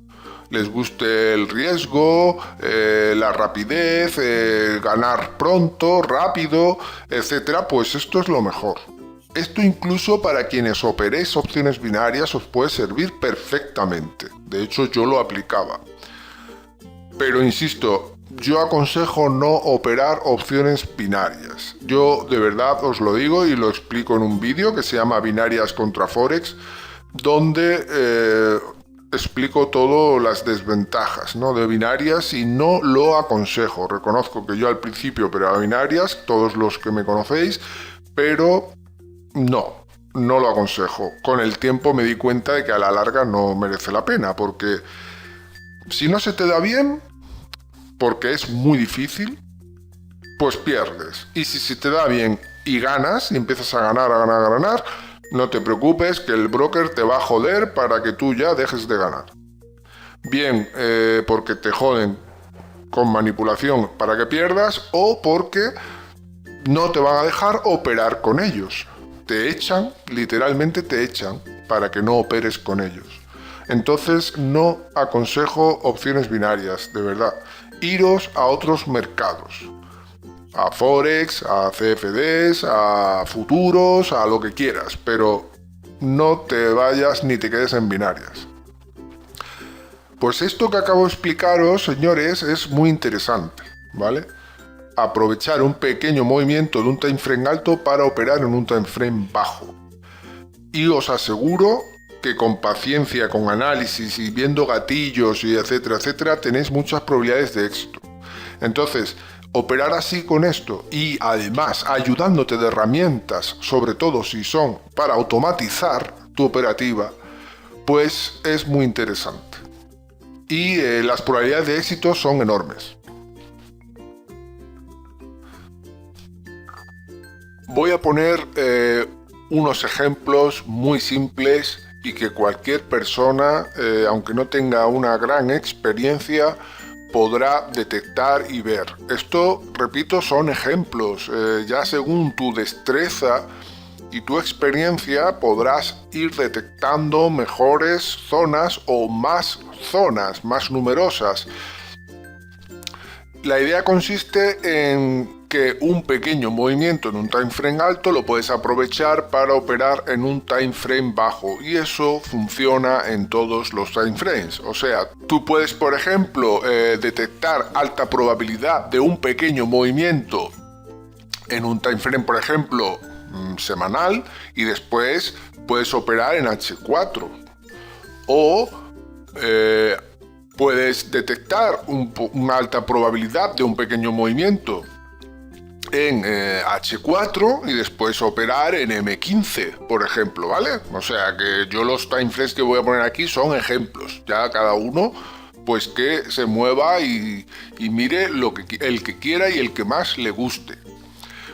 les guste el riesgo, la rapidez, ganar pronto, rápido, etcétera, pues esto es lo mejor. Esto incluso para quienes operéis opciones binarias os puede servir perfectamente. De hecho, yo lo aplicaba. Pero insisto, yo aconsejo no operar opciones binarias. Yo de verdad os lo digo y lo explico en un vídeo que se llama Binarias contra Forex, donde explico todas las desventajas, ¿no?, de binarias y no lo aconsejo. Reconozco que yo al principio operaba binarias, todos los que me conocéis, pero no lo aconsejo. Con el tiempo me di cuenta de que a la larga no merece la pena, porque si no se te da bien, porque es muy difícil, pues pierdes. Y si se te da bien y ganas, y empiezas a ganar, no te preocupes que el broker te va a joder para que tú ya dejes de ganar. Bien, porque te joden con manipulación para que pierdas o porque no te van a dejar operar con ellos. Te echan, literalmente te echan, para que no operes con ellos. Entonces no aconsejo opciones binarias, de verdad. Iros a otros mercados. A Forex, a CFDs, a futuros, a lo que quieras, pero no te vayas ni te quedes en binarias. Pues esto que acabo de explicaros, señores, es muy interesante, ¿vale? Aprovechar un pequeño movimiento de un time frame alto para operar en un time frame bajo. Y os aseguro que con paciencia, con análisis y viendo gatillos y etcétera, etcétera, tenéis muchas probabilidades de éxito. Entonces, operar así con esto y además ayudándote de herramientas, sobre todo si son para automatizar tu operativa, pues es muy interesante. Y las probabilidades de éxito son enormes. Voy a poner unos ejemplos muy simples y que cualquier persona, aunque no tenga una gran experiencia, podrá detectar y ver. Esto, repito, son ejemplos. Ya según tu destreza y tu experiencia podrás ir detectando mejores zonas o más zonas, más numerosas. La idea consiste en que un pequeño movimiento en un time frame alto lo puedes aprovechar para operar en un time frame bajo, y eso funciona en todos los time frames. O sea, tú puedes, por ejemplo, detectar alta probabilidad de un pequeño movimiento en un time frame, por ejemplo, semanal, y después puedes operar en H4. O puedes detectar una alta probabilidad de un pequeño movimiento en H4 y después operar en M15, por ejemplo, ¿vale? O sea que yo los time frames que voy a poner aquí son ejemplos, ya cada uno pues que se mueva y mire el que quiera y el que más le guste.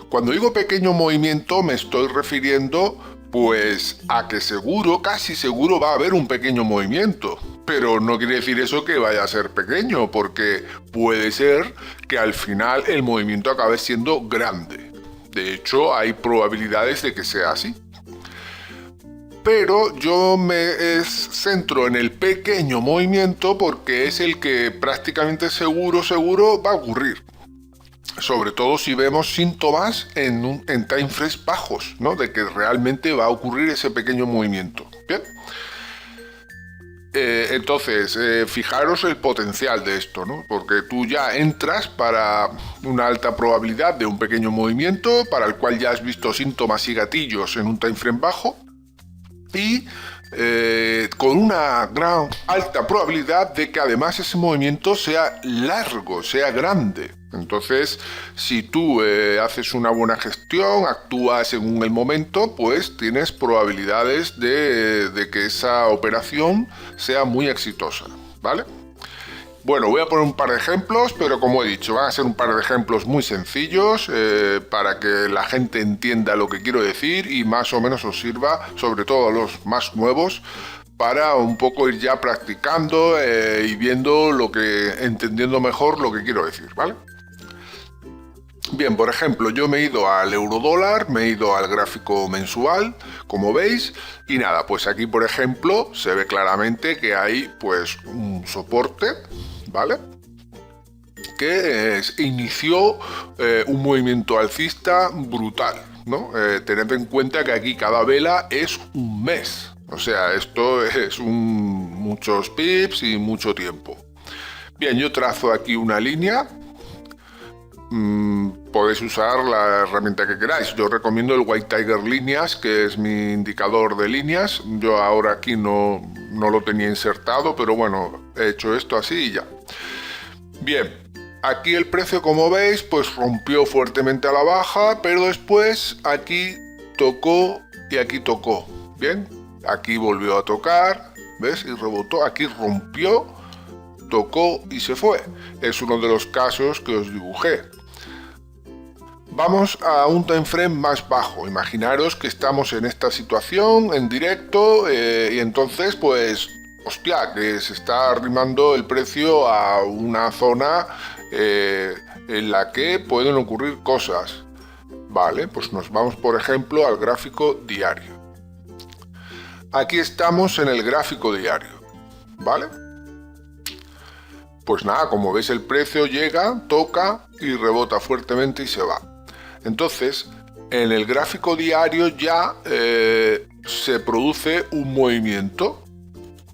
Cuando digo pequeño movimiento me estoy refiriendo pues a que seguro, casi seguro va a haber un pequeño movimiento. Pero no quiere decir eso que vaya a ser pequeño, porque puede ser que al final el movimiento acabe siendo grande. De hecho, hay probabilidades de que sea así. Pero yo me centro en el pequeño movimiento porque es el que prácticamente seguro va a ocurrir. Sobre todo si vemos síntomas en time frames bajos, ¿no? De que realmente va a ocurrir ese pequeño movimiento. Bien. Entonces, fijaros el potencial de esto, ¿no? Porque tú ya entras para una alta probabilidad de un pequeño movimiento para el cual ya has visto síntomas y gatillos en un time frame bajo y con una gran alta probabilidad de que además ese movimiento sea largo, sea grande. Entonces, si tú haces una buena gestión, actúas según el momento, pues tienes probabilidades de que esa operación sea muy exitosa, ¿vale? Bueno, voy a poner un par de ejemplos, pero como he dicho, van a ser un par de ejemplos muy sencillos para que la gente entienda lo que quiero decir y más o menos os sirva, sobre todo a los más nuevos, para un poco ir ya practicando y viendo entendiendo mejor lo que quiero decir, ¿vale? Bien, por ejemplo, yo me he ido al eurodólar, me he ido al gráfico mensual, como veis, y nada, pues aquí, por ejemplo, se ve claramente que hay pues un soporte, ¿vale? Que inició un movimiento alcista brutal, ¿no? Tened en cuenta que aquí cada vela es un mes, o sea, esto es muchos pips y mucho tiempo. Bien, yo trazo aquí una línea. Podéis usar la herramienta que queráis. Yo recomiendo el White Tiger Líneas, que es mi indicador de líneas. Yo ahora aquí no lo tenía insertado, pero bueno, he hecho esto así y ya. Bien, aquí el precio, como veis, pues rompió fuertemente a la baja, pero después aquí tocó y aquí tocó. Bien, aquí volvió a tocar, ¿ves? Y rebotó, aquí rompió, tocó y se fue. Es uno de los casos que os dibujé. Vamos a un time frame más bajo. Imaginaros que estamos en esta situación en directo y entonces pues, hostia, que se está arrimando el precio a una zona en la que pueden ocurrir cosas. Vale, pues nos vamos por ejemplo al gráfico diario. Aquí estamos en el gráfico diario, ¿vale? Pues nada, como veis el precio llega, toca y rebota fuertemente y se va. Entonces, en el gráfico diario ya se produce un movimiento,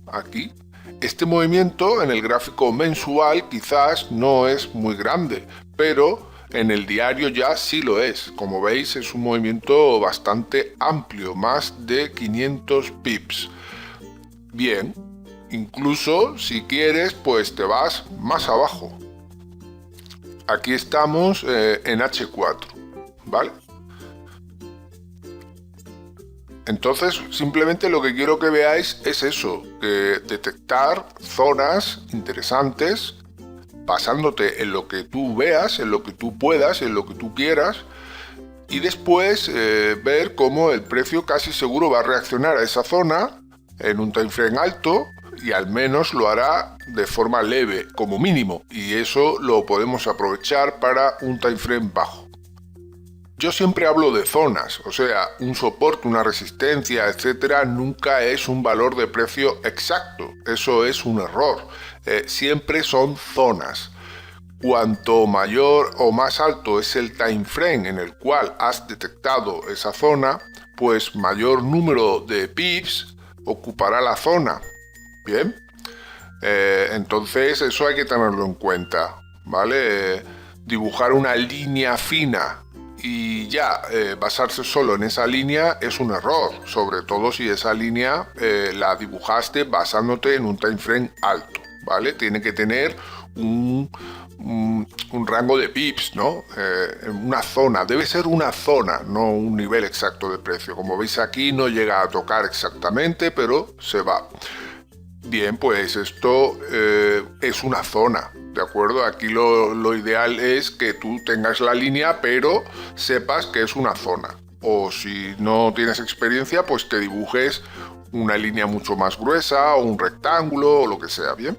aquí. Este movimiento en el gráfico mensual quizás no es muy grande, pero en el diario ya sí lo es. Como veis es un movimiento bastante amplio, más de 500 pips. Bien, incluso si quieres pues te vas más abajo. Aquí estamos en H4. ¿Vale? Entonces, simplemente lo que quiero que veáis es eso, que detectar zonas interesantes basándote en lo que tú veas, en lo que tú puedas, en lo que tú quieras, y después ver cómo el precio casi seguro va a reaccionar a esa zona en un time frame alto y al menos lo hará de forma leve, como mínimo, y eso lo podemos aprovechar para un time frame bajo. Yo siempre hablo de zonas, o sea, un soporte, una resistencia, etcétera, nunca es un valor de precio exacto. Eso es un error. Siempre son zonas. Cuanto mayor o más alto es el time frame en el cual has detectado esa zona, pues mayor número de pips ocupará la zona. Bien, entonces eso hay que tenerlo en cuenta, ¿vale? Dibujar una línea fina y ya basarse solo en esa línea es un error, sobre todo si esa línea la dibujaste basándote en un time frame alto, ¿vale? Tiene que tener un rango de pips, ¿no? Una zona, debe ser una zona, no un nivel exacto de precio. Como veis aquí no llega a tocar exactamente, pero se va. Bien, pues esto es una zona, ¿de acuerdo? Aquí lo ideal es que tú tengas la línea, pero sepas que es una zona. O si no tienes experiencia, pues que dibujes una línea mucho más gruesa, o un rectángulo, o lo que sea, ¿bien?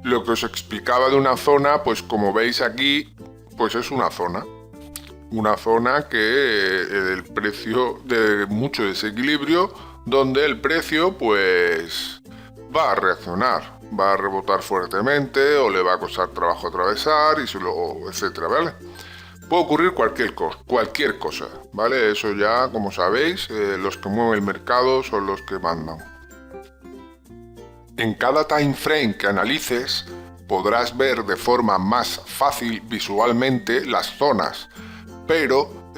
Lo que os explicaba de una zona, pues como veis aquí, pues es una zona. Una zona que el precio de mucho desequilibrio, donde el precio pues va a reaccionar, va a rebotar fuertemente o le va a costar trabajo atravesar y etcétera, ¿vale? Puede ocurrir cualquier cosa, ¿vale? Eso ya, como sabéis, los que mueven el mercado son los que mandan. En cada time frame que analices podrás ver de forma más fácil visualmente las zonas, pero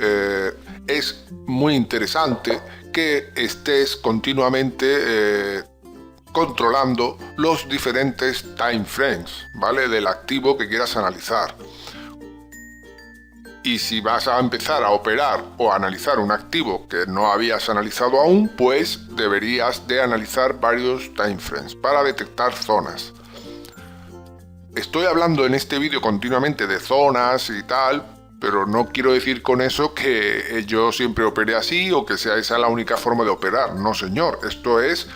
es muy interesante que estés continuamente controlando los diferentes time frames, ¿vale? Del activo que quieras analizar. Y si vas a empezar a operar o a analizar un activo que no habías analizado aún, pues deberías de analizar varios time frames para detectar zonas. Estoy hablando en este vídeo continuamente de zonas y tal, pero no quiero decir con eso que yo siempre opere así o que sea esa la única forma de operar. No, señor, esto es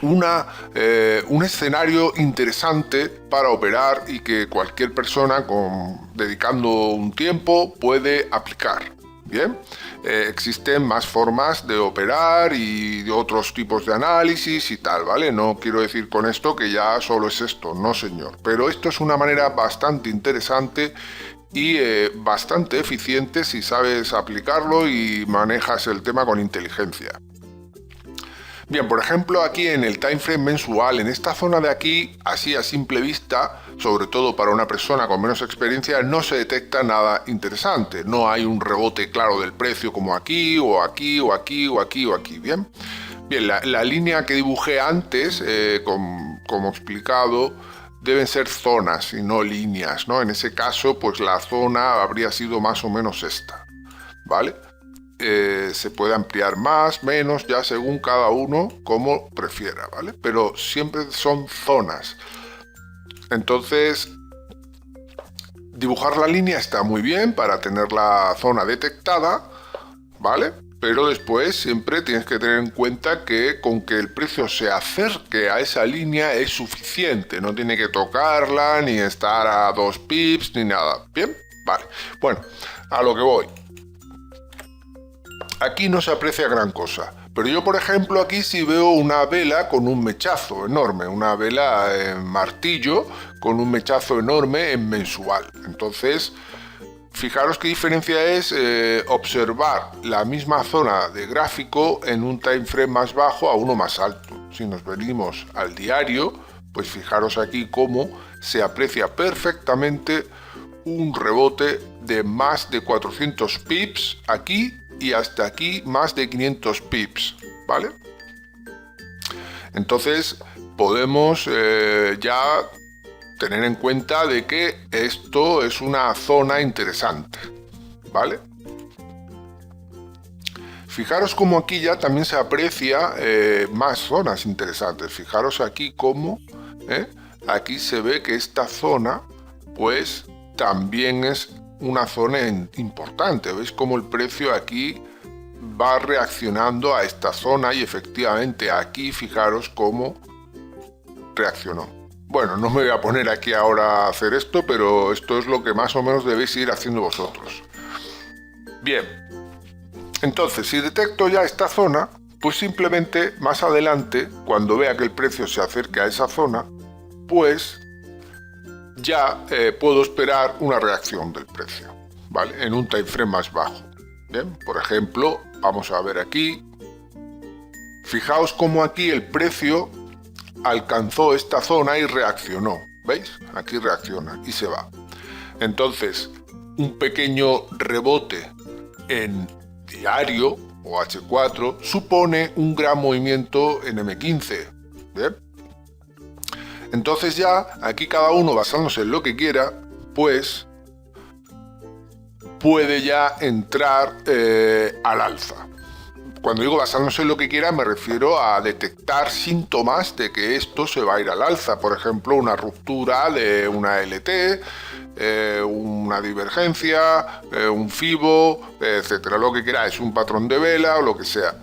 un escenario interesante para operar y que cualquier persona dedicando un tiempo puede aplicar. Bien, existen más formas de operar y de otros tipos de análisis y tal, ¿vale? No quiero decir con esto que ya solo es esto, no señor. Pero esto es una manera bastante interesante y bastante eficiente si sabes aplicarlo y manejas el tema con inteligencia. Bien, por ejemplo, aquí en el time frame mensual, en esta zona de aquí, así a simple vista, sobre todo para una persona con menos experiencia, no se detecta nada interesante. No hay un rebote claro del precio como aquí, o aquí, o aquí, o aquí, o aquí. Bien, bien, la línea que dibujé antes, como explicado, deben ser zonas y no líneas, ¿no? En ese caso, pues la zona habría sido más o menos esta, ¿vale? Se puede ampliar más, menos, ya según cada uno como prefiera, ¿vale? Pero siempre son zonas. Entonces, dibujar la línea está muy bien para tener la zona detectada, ¿vale? Pero después siempre tienes que tener en cuenta que con que el precio se acerque a esa línea es suficiente. No tiene que tocarla, ni estar a 2 pips, ni nada. ¿Bien? Vale. Bueno, a lo que voy. Aquí no se aprecia gran cosa, pero yo por ejemplo aquí sí veo una vela con un mechazo enorme, una vela en martillo con un mechazo enorme en mensual. Entonces, fijaros qué diferencia es observar la misma zona de gráfico en un time frame más bajo a uno más alto. Si nos venimos al diario, pues fijaros aquí cómo se aprecia perfectamente un rebote de más de 400 pips aquí y hasta aquí más de 500 pips, ¿vale? Entonces podemos ya tener en cuenta de que esto es una zona interesante, ¿vale? Fijaros como aquí ya también se aprecia más zonas interesantes. Fijaros aquí cómo aquí se ve que esta zona pues también es una zona importante. ¿Veis cómo el precio aquí va reaccionando a esta zona? Y efectivamente aquí fijaros cómo reaccionó. Bueno, no me voy a poner aquí ahora a hacer esto, pero esto es lo que más o menos debéis ir haciendo vosotros. Bien, entonces si detecto ya esta zona, pues simplemente más adelante, cuando vea que el precio se acerca a esa zona, pues ya puedo esperar una reacción del precio, ¿vale? En un time frame más bajo. Bien, por ejemplo, vamos a ver aquí. Fijaos cómo aquí el precio alcanzó esta zona y reaccionó. ¿Veis? Aquí reacciona y se va. Entonces, un pequeño rebote en diario o H4 supone un gran movimiento en M15. ¿Bien? Entonces ya, aquí cada uno basándose en lo que quiera, pues puede ya entrar al alza. Cuando digo basándose en lo que quiera, me refiero a detectar síntomas de que esto se va a ir al alza. Por ejemplo, una ruptura de una LT, una divergencia, un FIBO, etcétera. Lo que queráis, un patrón de vela o lo que sea.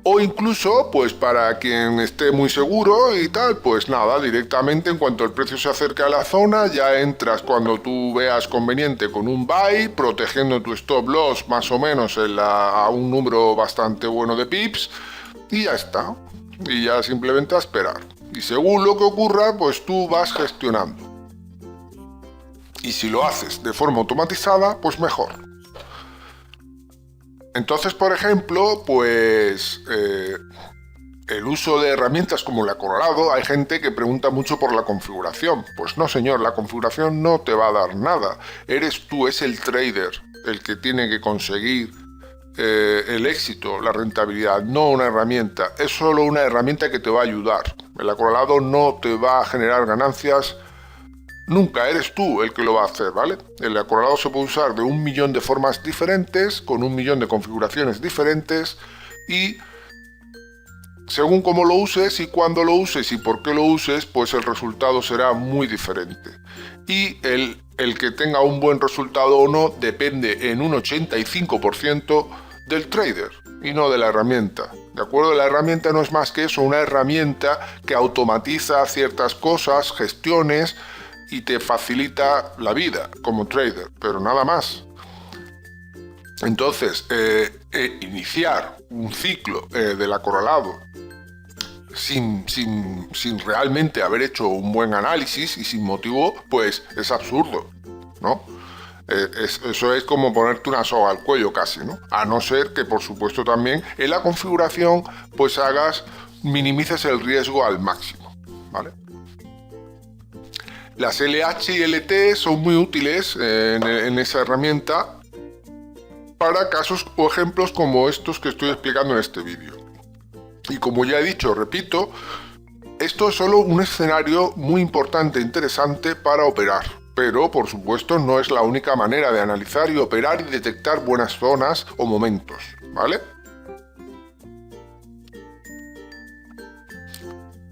O incluso, pues para quien esté muy seguro y tal, pues nada, directamente en cuanto el precio se acerque a la zona, ya entras cuando tú veas conveniente con un buy, protegiendo tu stop loss más o menos a un número bastante bueno de pips, y ya está. Y ya simplemente a esperar. Y según lo que ocurra, pues tú vas gestionando. Y si lo haces de forma automatizada, pues mejor. Entonces, por ejemplo, pues el uso de herramientas como la Colorado, hay gente que pregunta mucho por la configuración. Pues no, señor, la configuración no te va a dar nada. Eres tú, es el trader el que tiene que conseguir el éxito, la rentabilidad, no una herramienta. Es solo una herramienta que te va a ayudar. El Colorado no te va a generar ganancias. Nunca, eres tú el que lo va a hacer, ¿vale? El acorralado se puede usar de 1.000.000 de formas diferentes, con 1.000.000 de configuraciones diferentes, y según cómo lo uses y cuándo lo uses y por qué lo uses, pues el resultado será muy diferente. Y el que tenga un buen resultado o no depende en un 85% del trader y no de la herramienta. ¿De acuerdo? La herramienta no es más que eso, una herramienta que automatiza ciertas cosas, gestiones, y te facilita la vida como trader, pero nada más. Entonces, iniciar un ciclo del acorralado sin realmente haber hecho un buen análisis y sin motivo, pues es absurdo, ¿no? Eso es como ponerte una soga al cuello casi, ¿no? A no ser que, por supuesto, también en la configuración, pues minimices el riesgo al máximo, ¿vale? Las LH y LT son muy útiles en esa herramienta para casos o ejemplos como estos que estoy explicando en este vídeo. Y como ya he dicho, repito, esto es solo un escenario muy importante e interesante para operar, pero por supuesto no es la única manera de analizar y operar y detectar buenas zonas o momentos, ¿vale?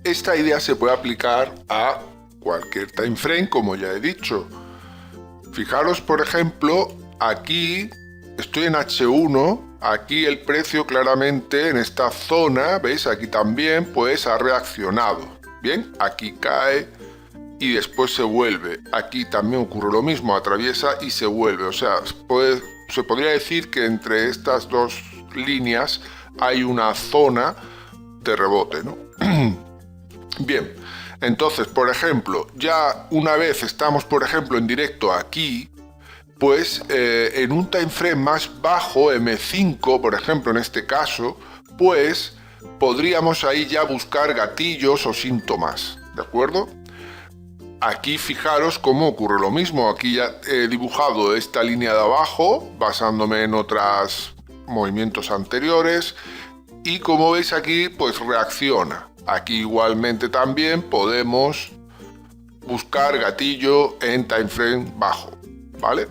Esta idea se puede aplicar a cualquier time frame, como ya he dicho. Fijaros, por ejemplo, aquí estoy en H1, aquí el precio claramente en esta zona, ¿veis? Aquí también, pues ha reaccionado. Bien, aquí cae y después se vuelve. Aquí también ocurre lo mismo, atraviesa y se vuelve. O sea, se podría decir que entre estas dos líneas hay una zona de rebote, ¿no? Bien, entonces, por ejemplo, ya una vez estamos, por ejemplo, en directo aquí, pues en un time frame más bajo, M5, por ejemplo, en este caso, pues podríamos ahí ya buscar gatillos o síntomas, ¿de acuerdo? Aquí fijaros cómo ocurre lo mismo. Aquí ya he dibujado esta línea de abajo, basándome en otros movimientos anteriores, y como veis aquí, pues reacciona. Aquí igualmente también podemos buscar gatillo en time frame bajo, ¿vale?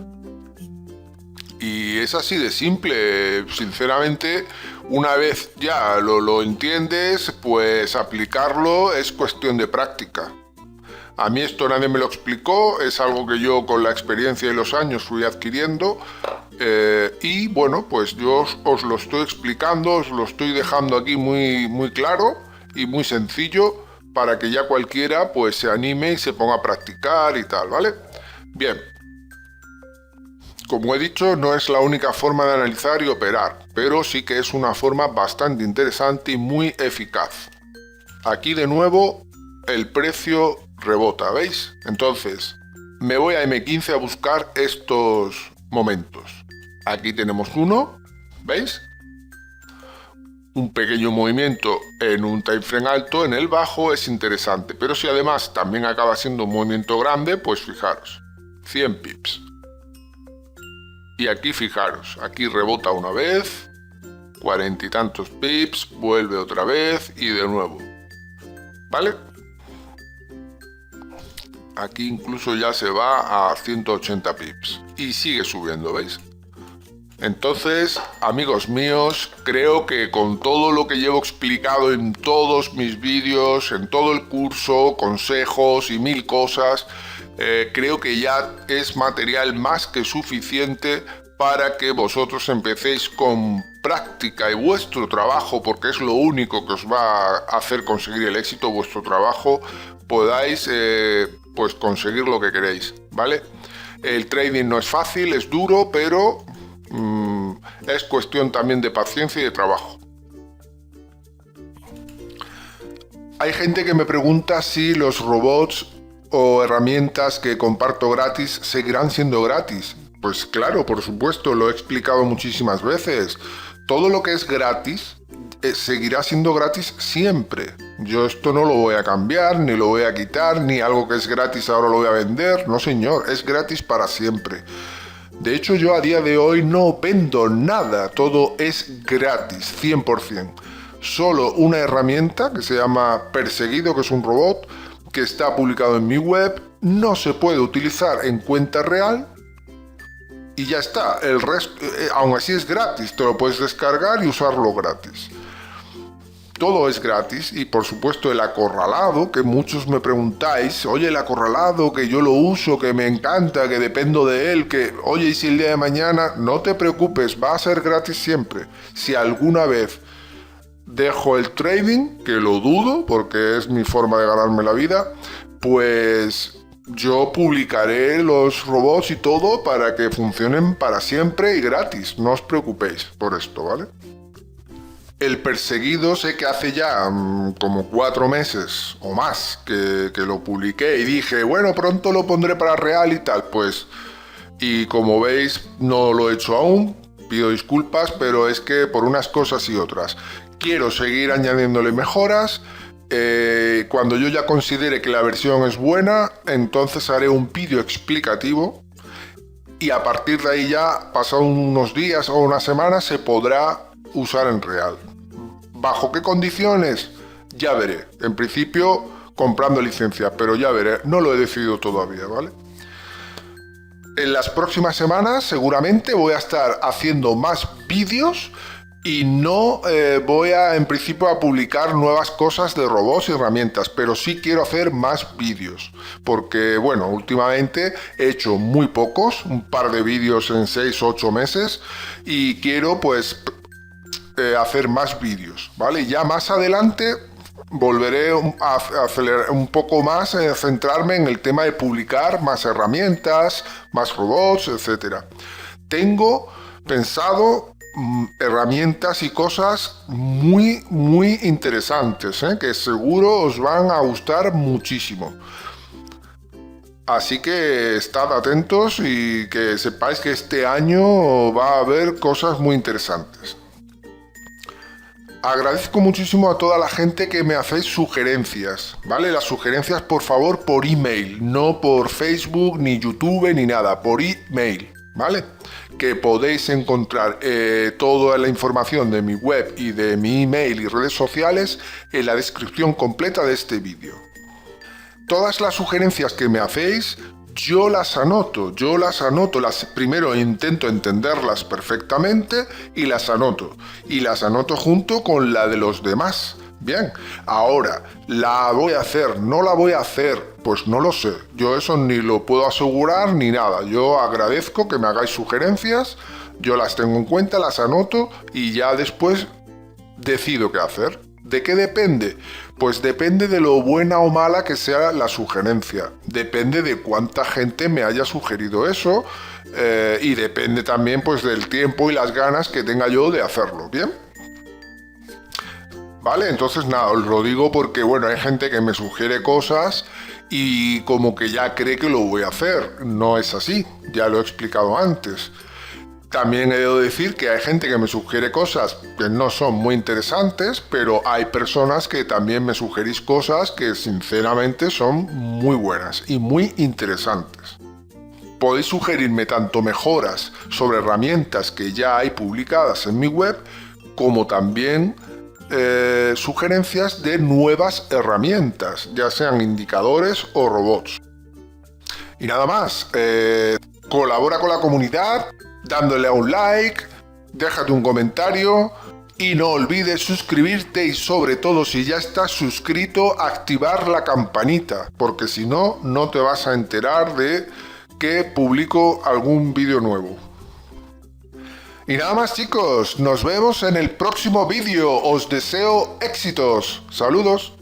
Y es así de simple. Sinceramente, una vez ya lo entiendes, pues aplicarlo es cuestión de práctica. A mí esto nadie me lo explicó, es algo que yo con la experiencia y los años fui adquiriendo, y bueno, pues yo os lo estoy explicando, os lo estoy dejando aquí muy claro y muy sencillo para que ya cualquiera pues se anime y se ponga a practicar y tal, ¿vale? Bien. Como he dicho, no es la única forma de analizar y operar, pero sí que es una forma bastante interesante y muy eficaz. Aquí de nuevo el precio rebota, ¿veis? Entonces, me voy a M15 a buscar estos momentos. Aquí tenemos uno, ¿veis? Un pequeño movimiento en un timeframe alto, en el bajo es interesante, pero si además también acaba siendo un movimiento grande, pues fijaros, 100 pips. Y aquí fijaros, aquí rebota una vez, 40 y tantos pips, vuelve otra vez y de nuevo. ¿Vale? Aquí incluso ya se va a 180 pips y sigue subiendo, ¿veis? Entonces, amigos míos, creo que con todo lo que llevo explicado en todos mis vídeos, en todo el curso, consejos y mil cosas, creo que ya es material más que suficiente para que vosotros empecéis con práctica y vuestro trabajo, porque es lo único que os va a hacer conseguir el éxito, vuestro trabajo, podáis pues conseguir lo que queréis, ¿vale? El trading no es fácil, es duro, pero es cuestión también de paciencia y de trabajo. Hay gente que me pregunta si los robots o herramientas que comparto gratis seguirán siendo gratis. Pues claro, por supuesto, lo he explicado muchísimas veces. Todo lo que es gratis seguirá siendo gratis siempre. Yo esto no lo voy a cambiar, ni lo voy a quitar, ni algo que es gratis ahora lo voy a vender. No señor, es gratis para siempre. De hecho, yo a día de hoy no vendo nada, todo es gratis, 100%. Solo una herramienta que se llama Perseguido, que es un robot, que está publicado en mi web, no se puede utilizar en cuenta real y ya está. El resto, aún así es gratis, te lo puedes descargar y usarlo gratis. Todo es gratis y por supuesto el acorralado, que muchos me preguntáis, oye, el acorralado, que yo lo uso, que me encanta, que dependo de él, que oye, y si el día de mañana, no te preocupes, va a ser gratis siempre. Si alguna vez dejo el trading, que lo dudo porque es mi forma de ganarme la vida, pues yo publicaré los robots y todo para que funcionen para siempre y gratis. No os preocupéis por esto, ¿vale? El Perseguido sé que hace ya como 4 meses o más que lo publiqué y dije, bueno, pronto lo pondré para real y tal, pues, y como veis no lo he hecho aún, pido disculpas, pero es que por unas cosas y otras. Quiero seguir añadiéndole mejoras, cuando yo ya considere que la versión es buena, entonces haré un vídeo explicativo y a partir de ahí ya, pasados unos días o una semana, se podrá usar en real. ¿Bajo qué condiciones? Ya veré. En principio, comprando licencia, pero ya veré. No lo he decidido todavía, ¿vale? En las próximas semanas seguramente voy a estar haciendo más vídeos y no voy en principio a publicar nuevas cosas de robots y herramientas, pero sí quiero hacer más vídeos, porque bueno, últimamente he hecho muy pocos, un par de vídeos en 6 o 8 meses y quiero pues hacer más vídeos, ¿vale? Ya más adelante volveré a acelerar un poco más, centrarme en el tema de publicar más herramientas, más robots, etc. Tengo pensado herramientas y cosas muy interesantes, que seguro os van a gustar muchísimo. Así que estad atentos y que sepáis que este año va a haber cosas muy interesantes. Agradezco muchísimo a toda la gente que me hacéis sugerencias, ¿vale? Las sugerencias, por favor, por email, no por Facebook, ni YouTube, ni nada, por email, ¿vale? Que podéis encontrar toda la información de mi web y de mi email y redes sociales en la descripción completa de este vídeo. Todas las sugerencias que me hacéis, yo las anoto, primero intento entenderlas perfectamente y las anoto junto con la de los demás. Bien, ahora, ¿la voy a hacer? ¿No la voy a hacer? Pues no lo sé, yo eso ni lo puedo asegurar ni nada. Yo agradezco que me hagáis sugerencias, yo las tengo en cuenta, las anoto y ya después decido qué hacer, ¿De qué depende? Pues depende de lo buena o mala que sea la sugerencia. Depende de cuánta gente me haya sugerido eso y depende también pues del tiempo y las ganas que tenga yo de hacerlo, ¿bien? Vale, entonces nada, os lo digo porque bueno, hay gente que me sugiere cosas y como que ya cree que lo voy a hacer. No es así, ya lo he explicado antes. También he de decir que hay gente que me sugiere cosas que no son muy interesantes, pero hay personas que también me sugerís cosas que sinceramente son muy buenas y muy interesantes. Podéis sugerirme tanto mejoras sobre herramientas que ya hay publicadas en mi web, como también sugerencias de nuevas herramientas, ya sean indicadores o robots. Y nada más, colabora con la comunidad, dándole a un like, déjate un comentario y no olvides suscribirte y sobre todo si ya estás suscrito, activar la campanita, porque si no, no te vas a enterar de que publico algún vídeo nuevo. Y nada más chicos, nos vemos en el próximo vídeo, os deseo éxitos, saludos.